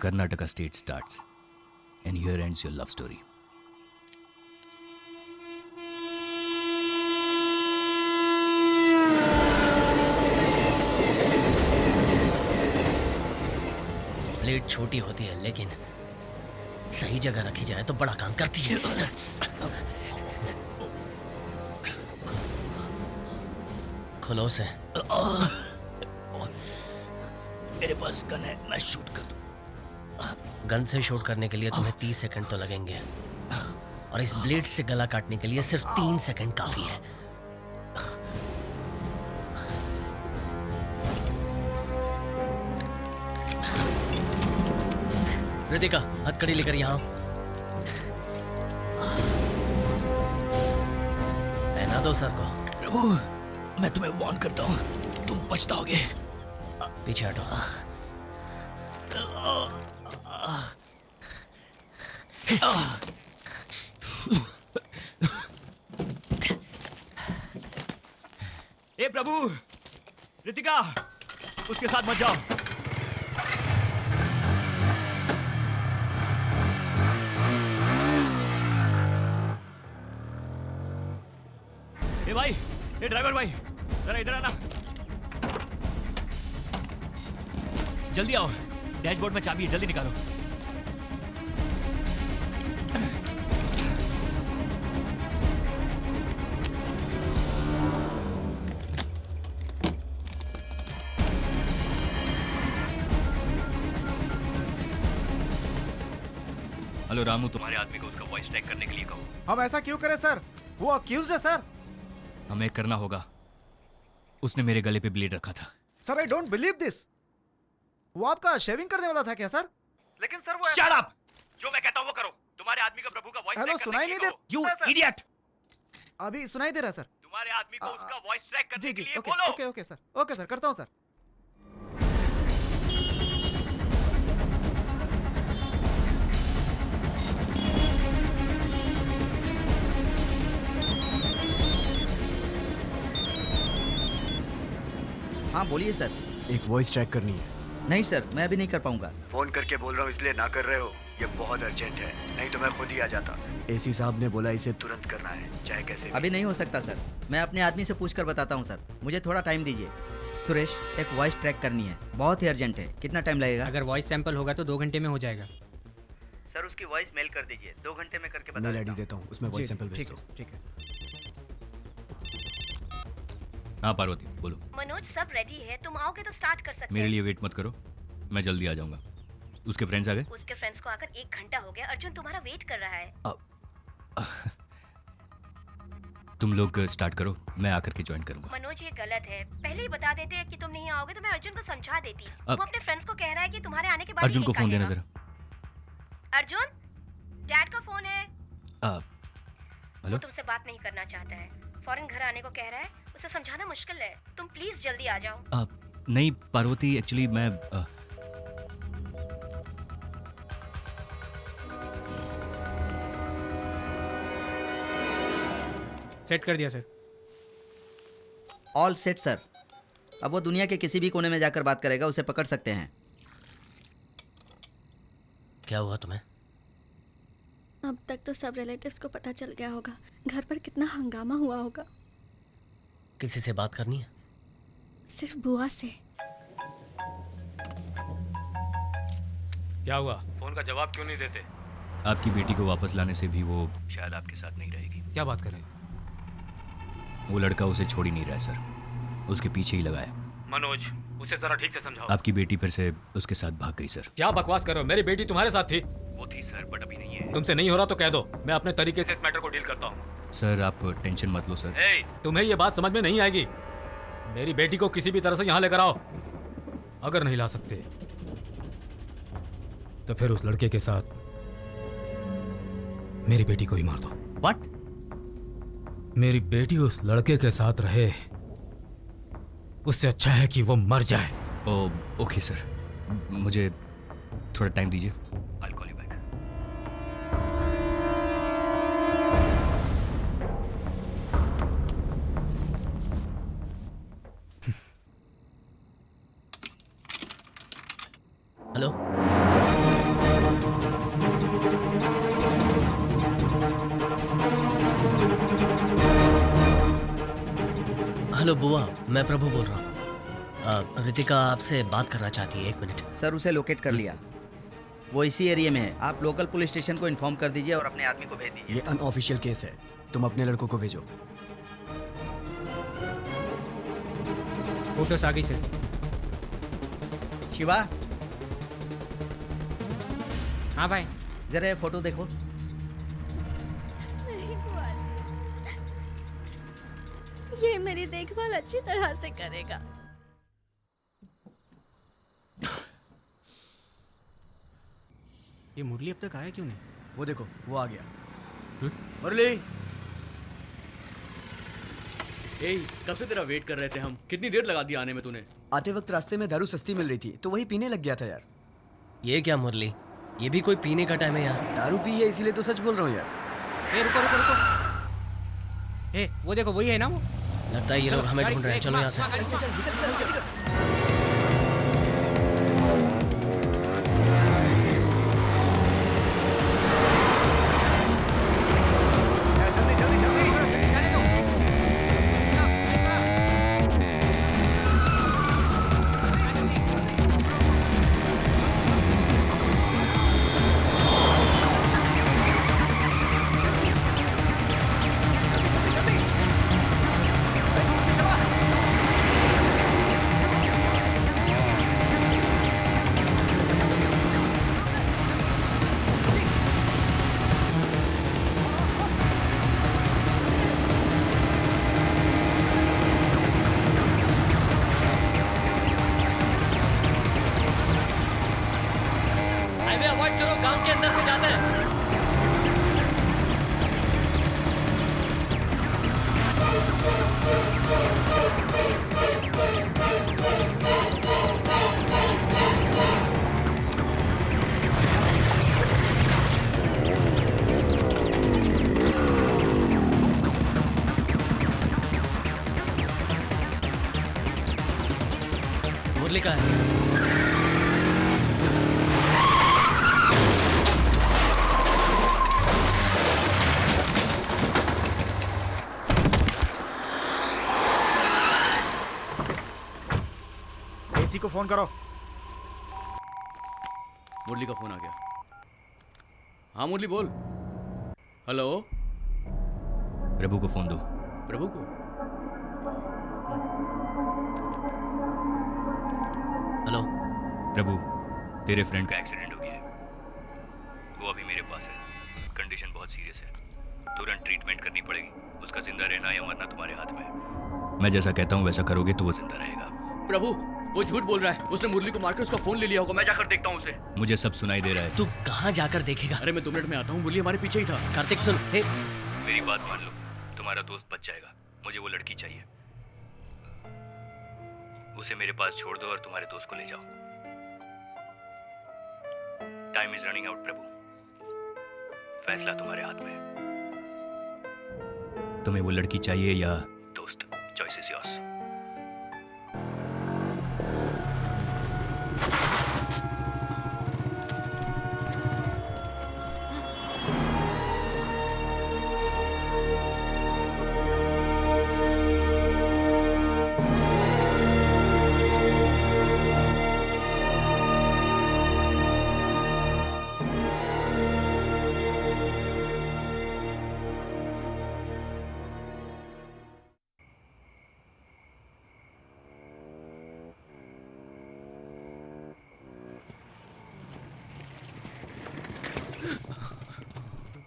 Karnataka state starts and here ends your love story. Blade छोटी होती है लेकिन सही जगह रखी जाए तो बड़ा काम करती है। खुलो से। मेरे पास गन है, मैं शूट कर दूं। गन से शूट करने के लिए तुम्हें 30 सेकंड तो लगेंगे और इस ब्लेड से गला काटने के लिए सिर्फ 3 सेकंड काफी है। रितिका, हथकड़ी लेकर यहाँ। पहना दो सर को। प्रभु, मैं तुम्हें वार्न करता हूँ, तुम पछताओगे। पीछे हटो। ए प्रभु, रितिका, उसके साथ मत जाओ। ए भाई, ए ड्राइवर भाई, जरा इधर आना। जल्दी आओ, डैशबोर्ड में चाबी है, जल्दी निकालो। हेलो रामू, तुम्हारे आदमी को उसका वॉइस ट्रैक करने के लिए कहो। हम ऐसा क्यों करें सर? वो अक्यूज्ड है सर। हमें करना होगा। उसने मेरे गले पे ब्लेड रखा था। Sir I don't believe this. वो आपका शेविंग करने वाला था क्या सर? लेकिन सर वो शट अप! जो मैं कहता हूं वो करो। तुम्हारे आदमी को प्रभु का वॉइस हेलो, ट्रैक सुनाई करने नहीं के दे। लिए कहो। You idiot! अभी सुनाई दे रहा है सर। तुम्हारे आदमी को उसका वॉइस ट्रैक करने के लिए ओके बोलो। Okay okay sir, okay sir, करता हूँ सर। हाँ बोलिए सर। एक वॉइस ट्रैक करनी है। नहीं सर, मैं अभी नहीं कर पाऊंगा। फोन करके बोल रहा हूँ इसलिए ना कर रहे हो? ये बहुत अर्जेंट है, नहीं तो मैं खुद ही आ जाता। एसी साहब ने बोला इसे तुरंत करना है, चाहे कैसे भी। अभी नहीं हो सकता सर, मैं अपने आदमी से पूछ कर बताता हूँ सर। मुझे थोड़ा टाइम दीजिए। सुरेश, एक वॉइस ट्रैक करनी है, बहुत ही अर्जेंट है। कितना टाइम लगेगा? अगर वॉइस सैंपल होगा तो 2 घंटे में हो जाएगा। सर उसकी वॉइस मेल कर दीजिए, 2 घंटे में करके बता मेल आईडी देता हूँ, उसमें वॉइस सैंपल भेज दो। ठीक है। हाँ पार्वती, बोलो। मनोज, सब रेडी है, तुम आओगे तो स्टार्ट कर सकते मेरे हैं। लिए वेट मत करो, मैं जल्दी आ जाऊंगा। उसके फ्रेंड्स आ गए? उसके फ्रेंड्स को आकर 1 घंटा हो गया। अर्जुन तुम्हारा वेट कर रहा है। तुम लोग स्टार्ट करो, मैं आकर के ज्वाइन करूंगा। मनोज, ये गलत है। पहले ही बता देते कि तुम नहीं आओगे तो मैं अर्जुन को समझा देती। वो अपने फ्रेंड्स को कह रहा है कि तुम्हारे आने के बाद अर्जुन को केक फोन देना काटेगा। जरा। अर्जुन, डैड का फोन है। हेलो? वो तुमसे बात नहीं करना चाहता है, फौरन घर आने को कह रहा है। उसे समझाना मुश्किल है, तुम प्लीज जल्दी आ जाओ। नहीं पार्वती, एक्चुअली मैं सेट कर दिया सर। All set sir. अब वो दुनिया के किसी भी कोने में जाकर बात करेगा, उसे पकड़ सकते हैं। क्या हुआ तुम्हें? अब तक तो सब रिलेटिव्स को पता चल गया होगा। घर पर कितना हंगामा हुआ होगा। किसी से बात करनी है? सिर्फ बुआ से। क्या हुआ? फोन का जवाब क्यों नहीं देते? आपकी बेटी को वापस लाने से भी वो शायद आपके साथ नहीं रहेगी। क्या बात करें? वो लड़का उसे छोड़ ही नहीं रहा है सर, उसके पीछे ही लगा है। मनोज, उसे जरा ठीक से समझाओ। आपकी बेटी फिर से उसके साथ भाग गई सर। क्या बकवास कर रहे हो? मेरी बेटी तुम्हारे साथ थी। वो थी सर, बट अभी नहीं है। तुमसे नहीं हो रहा तो कह दो, मैं अपने तरीके से इस मैटर को डील करता हूँ। सर आप टेंशन मत लो सर। तुम्हें ये बात समझ में नहीं आएगी। मेरी बेटी को किसी भी तरह से यहाँ लेकर आओ। अगर नहीं ला सकते तो फिर उस लड़के के साथ मेरी बेटी को ही मार दो। What? मेरी बेटी उस लड़के के साथ रहे, उससे अच्छा है कि वो मर जाए। ओके सर, मुझे थोड़ा टाइम दीजिए। I'll call you back. Hello, hello बुआ, मैं प्रभु बोल रहा हूँ। रितिका आपसे बात करना चाहती है, 1 मिनट। सर उसे लोकेट कर लिया, वो इसी एरिया में है। आप लोकल पुलिस स्टेशन को इन्फॉर्म कर दीजिए और अपने आदमी को भेज दीजिए। ये अनऑफिशियल केस है, तुम अपने लड़कों को भेजो। फोटोस आ गई सर। शिवा, हाँ भाई, जरा ये फोटो देखो। नहीं बुआ जी, ये मेरी देखभाल अच्छी तरह से करेगा। ये मुरली अब तक आया क्यों नहीं? वो देखो, वो आ गया। मुरली, कब से तेरा वेट कर रहे थे हम। कितनी देर लगा दी आने में तूने? आते वक्त रास्ते में दारू सस्ती मिल रही थी तो वही पीने लग गया था यार। ये क्या मुरली, ये भी कोई पीने का टाइम है यार? दारू पी है इसीलिए तो सच बोल रहा हूँ यार। रुको रुको रुको, वो देखो वही है ना वो। लगता है ये लोग हमें ढूंढ रहे हैं। चलो यहाँ से। हाईवे अवॉइड करो, गांव के अंदर से जाते हैं। मुरली का है। एसी को फोन करो। मुरली का फोन आ गया। हाँ मुरली बोल। हेलो, प्रभु को फोन दो। प्रभु को? हेलो प्रभु, तेरे फ्रेंड का एक्सीडेंट हो गया है। वो अभी मेरे पास है, कंडीशन बहुत सीरियस है, तुरंत ट्रीटमेंट करनी पड़ेगी। उसका जिंदा रहना या मरना तुम्हारे हाथ में है। मैं जैसा कहता हूँ वैसा करोगे तो वो जिंदा रहेगा। प्रभु, वो झूठ बोल रहा है। उसने मुरली को मारकर उसका फोन ले लिया होगा। मैं जाकर देखता हूँ उसे। मुझे सब सुनाई दे रहा है। तू कहाँ जाकर देखेगा? अरे मैं 2 मिनट में आता हूँ। मुरली हमारे पीछे ही था। कार्तिक सुन, हे मेरी बात मान लो, तुम्हारा दोस्त बच जाएगा। मुझे वो लड़की चाहिए, उसे मेरे पास छोड़ दो और तुम्हारे दोस्त को ले जाओ। टाइम इज रनिंग आउट प्रभु, फैसला तुम्हारे हाथ में है। तुम्हें वो लड़की चाहिए या दोस्त? Choice is yours.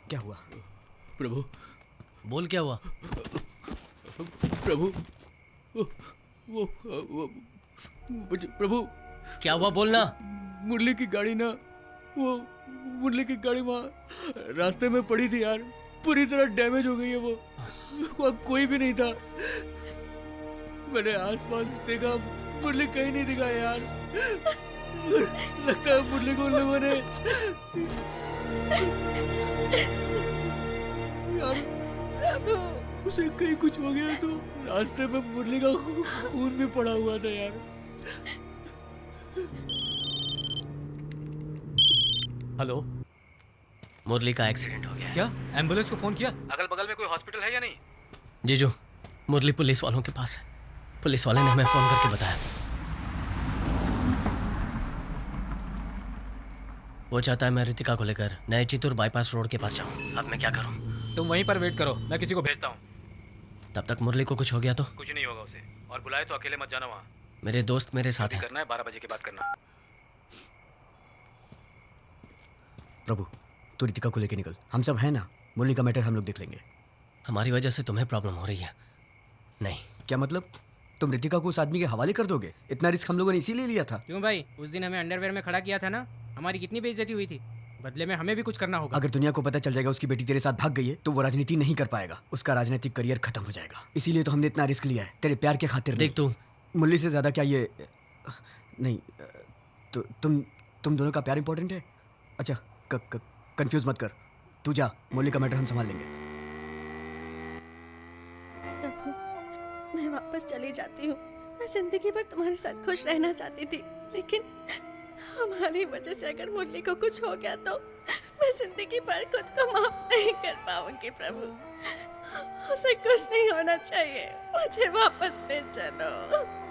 क्या हुआ? प्रभु, बोल क्या हुआ? प्रभु, प्रभु, क्या हुआ बोलना? मुरली की गाड़ी ना, वो मुरली की गाड़ी वहाँ रास्ते में पड़ी थी यार, पूरी तरह डैमेज हो गई है वो। वहाँ कोई भी नहीं था। मैंने आसपास देखा, मुरली कहीं नहीं दिखा यार। लगता है मुरली को उन लोगों ने यार, उसे कहीं कुछ हो गया तो रास्ते में मुरली का खून भी पड़ा हुआ था यार। हेलो, मुरली का एक्सीडेंट हो गया। क्या एम्बुलेंस को फोन किया? अगल बगल में कोई हॉस्पिटल है या नहीं? जीजू, मुरली पुलिस वालों के पास है। पुलिस वाले ने हमें फोन करके बताया। वो चाहता है मैं रितिका को लेकर नए चितूर बाईपास रोड के पास जाऊं। अब मैं क्या करूं? तुम वहीं पर वेट करो, मैं किसी को भेजता हूँ। तब तक मुरली को कुछ हो गया तो? कुछ नहीं होगा उसे, और बुलाए तो अकेले मत जाना वहाँ। मेरे दोस्त मेरे साथ हैं। करना है 12 बजे के बाद करना। प्रभु, तू रितिका को लेके निकल, हम सब हैं ना। मुरली का मैटर हम लोग देख लेंगे। हमारी वजह से तुम्हें प्रॉब्लम हो रही है? नहीं। क्या मतलब? तुम रितिका को उस आदमी के हवाले कर दोगे? इतना रिस्क हम लोगों ने इसीलिए लिया था। क्यों भाई, उस दिन हमें अंडरवेयर में खड़ा किया था ना, हमारी कितनी बेइज्जती हुई थी। बदले में हमें भी कुछ करना होगा। अगर दुनिया को पता चल जाएगा उसकी बेटी तेरे साथ भाग गई है तो वो राजनीति नहीं कर पाएगा, उसका राजनीतिक करियर खत्म हो जाएगा। इसीलिए तो हमने इतना रिस्क लिया है, तेरे प्यार के खातिर। देख तू, मुरली से ज्यादा क्या ये नहीं, तो तुम दोनों का प्यार इंपॉर्टेंट है। अच्छा, कंफ्यूज मत कर, तू जा, मुरली का मैटर हम संभाल लेंगे। प्रभु, मैं वापस चली जाती हूँ। मैं जिंदगी भर तुम्हारे साथ खुश रहना चाहती थी, लेकिन हमारी वजह से अगर मुरली को कुछ हो गया तो मैं जिंदगी भर खुद को माफ नहीं कर पाऊंगी। प्रभु, उसे कुछ नहीं होना चाहिए, मुझे वापस ले चलो।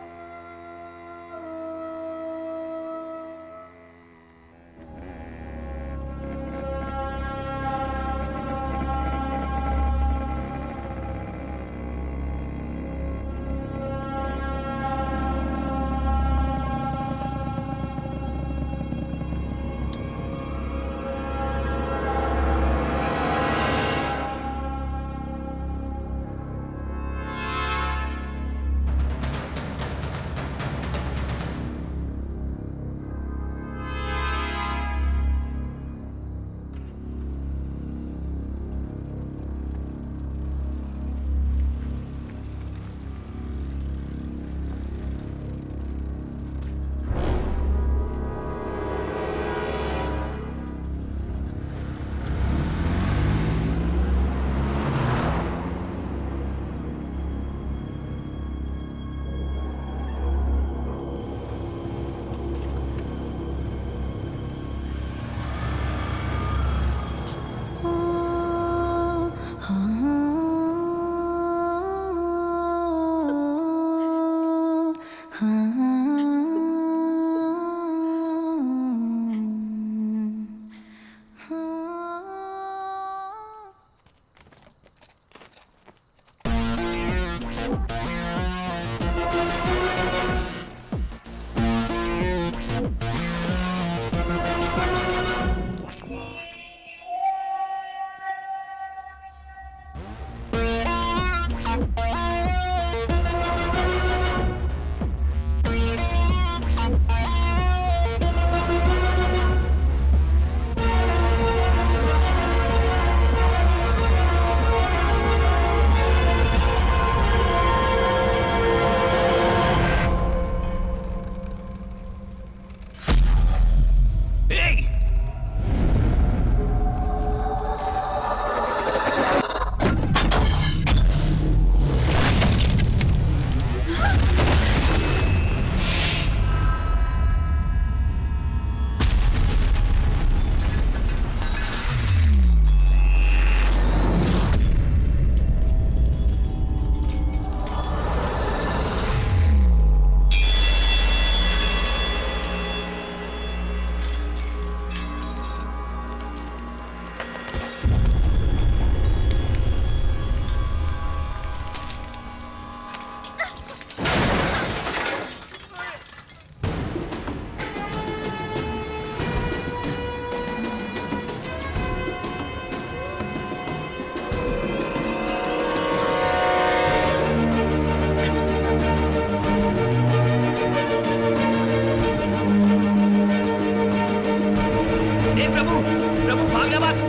ए प्रभु, प्रभु भागना मत।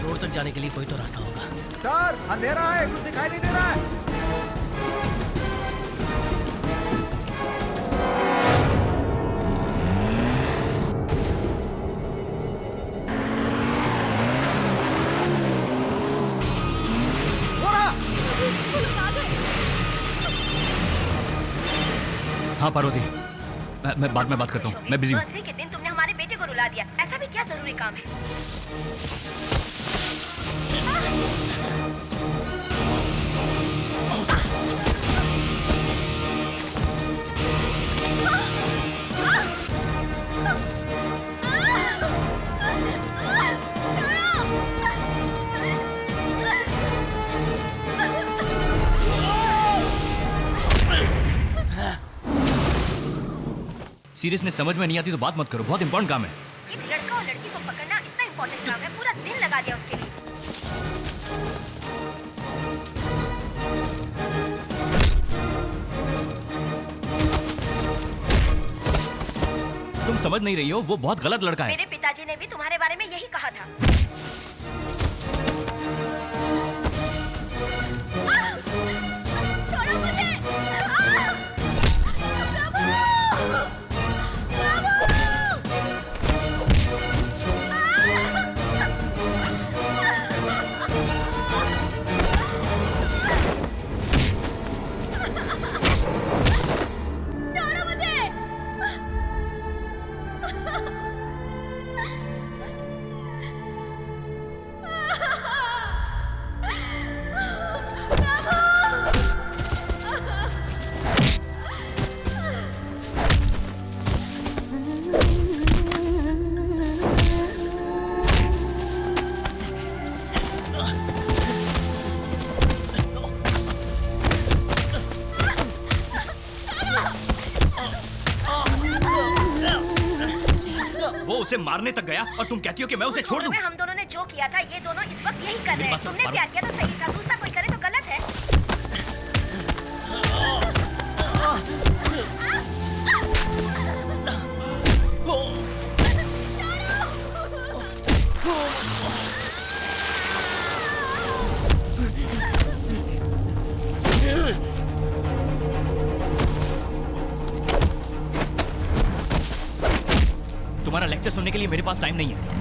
रोड तक जाने के लिए कोई तो रास्ता होगा। सर अंधेरा है, कुछ दिखाई नहीं दे रहा है। हाँ पार्वती, मैं बाद में बात करता हूँ, मैं बिजी हूँ। बर्थडे के दिन तुमने हमारे बेटे को रुला दिया, ऐसा भी क्या जरूरी काम है? सीरियसनेस समझ में नहीं आती तो बात मत करो, बहुत इंपॉर्टेंट काम है। एक लड़का और लड़की को पकड़ना इतना इम्पोर्टेंट काम है, पूरा दिन लगा दिया उसके लिए। तुम समझ नहीं रही हो, वो बहुत गलत लड़का है। मेरे पिताजी ने भी तुम्हारे बारे में यही कहा था। छोड़ो मुझे! उसे मारने तक गया और तुम कहती हो कि मैं उसे छोड़ दूं? हम दोनों ने जो किया था ये दोनों इस वक्त यही कर रहे हैं। तुमने प्यार किया तो सही था, दूसरा कोई करे तो गलत है। तुम्हारा लेक्चर सुनने के लिए मेरे पास टाइम नहीं है।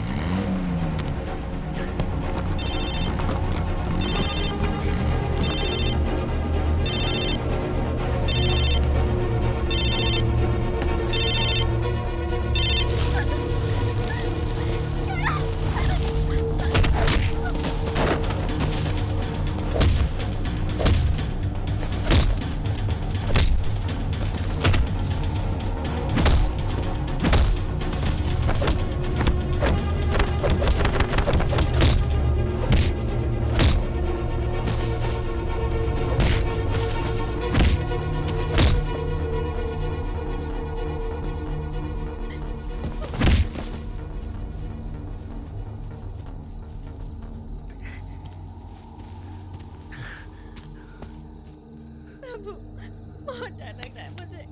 बहुत डर लग रहा है मुझे।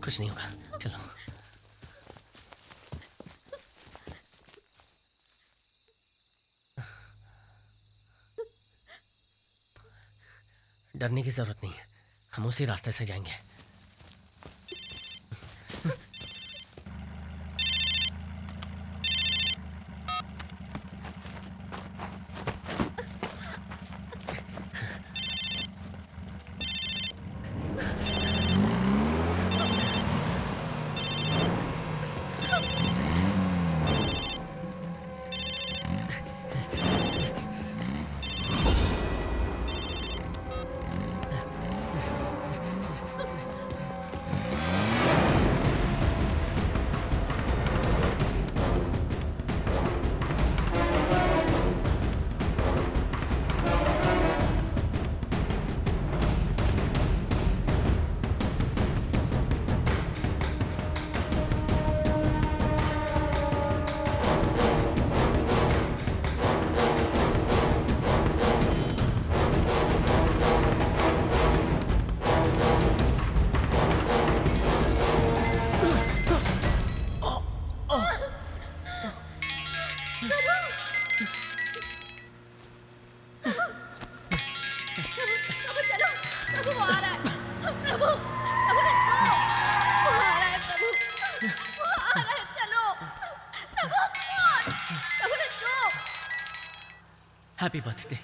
कुछ नहीं होगा, चलो। डरने की जरूरत नहीं है, हम उसी रास्ते से जाएंगे। Happy birthday.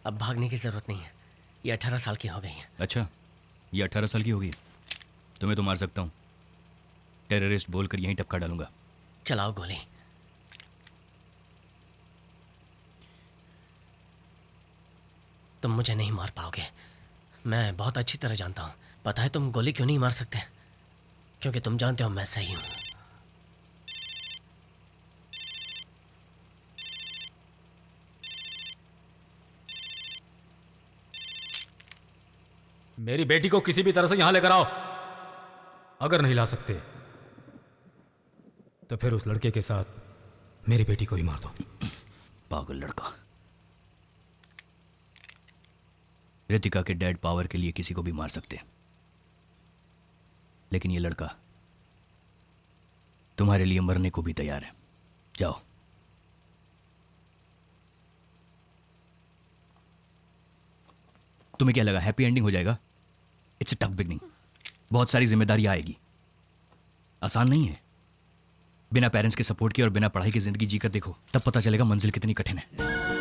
अब भागने की जरूरत नहीं है, ये 18 साल की हो गई है। अच्छा, ये 18 साल की होगी। तुम्हें तो मार सकता हूँ, टेररिस्ट बोलकर यहीं टपका डालूंगा। चलाओ गोली। तुम मुझे नहीं मार पाओगे, मैं बहुत अच्छी तरह जानता हूँ। पता है तुम गोली क्यों नहीं मार सकते? क्योंकि तुम जानते हो मैं सही हूँ। मेरी बेटी को किसी भी तरह से यहां लेकर आओ। अगर नहीं ला सकते तो फिर उस लड़के के साथ मेरी बेटी को ही मार दो। पागल लड़का। रितिका के डैड पावर के लिए किसी को भी मार सकते हैं, लेकिन ये लड़का तुम्हारे लिए मरने को भी तैयार है। जाओ। तुम्हें क्या लगा हैप्पी एंडिंग हो जाएगा? It's a tough beginning. बहुत सारी जिम्मेदारी आएगी, आसान नहीं है। बिना पेरेंट्स के सपोर्ट के और बिना पढ़ाई की जिंदगी जीकर देखो, तब पता चलेगा मंजिल कितनी कठिन है।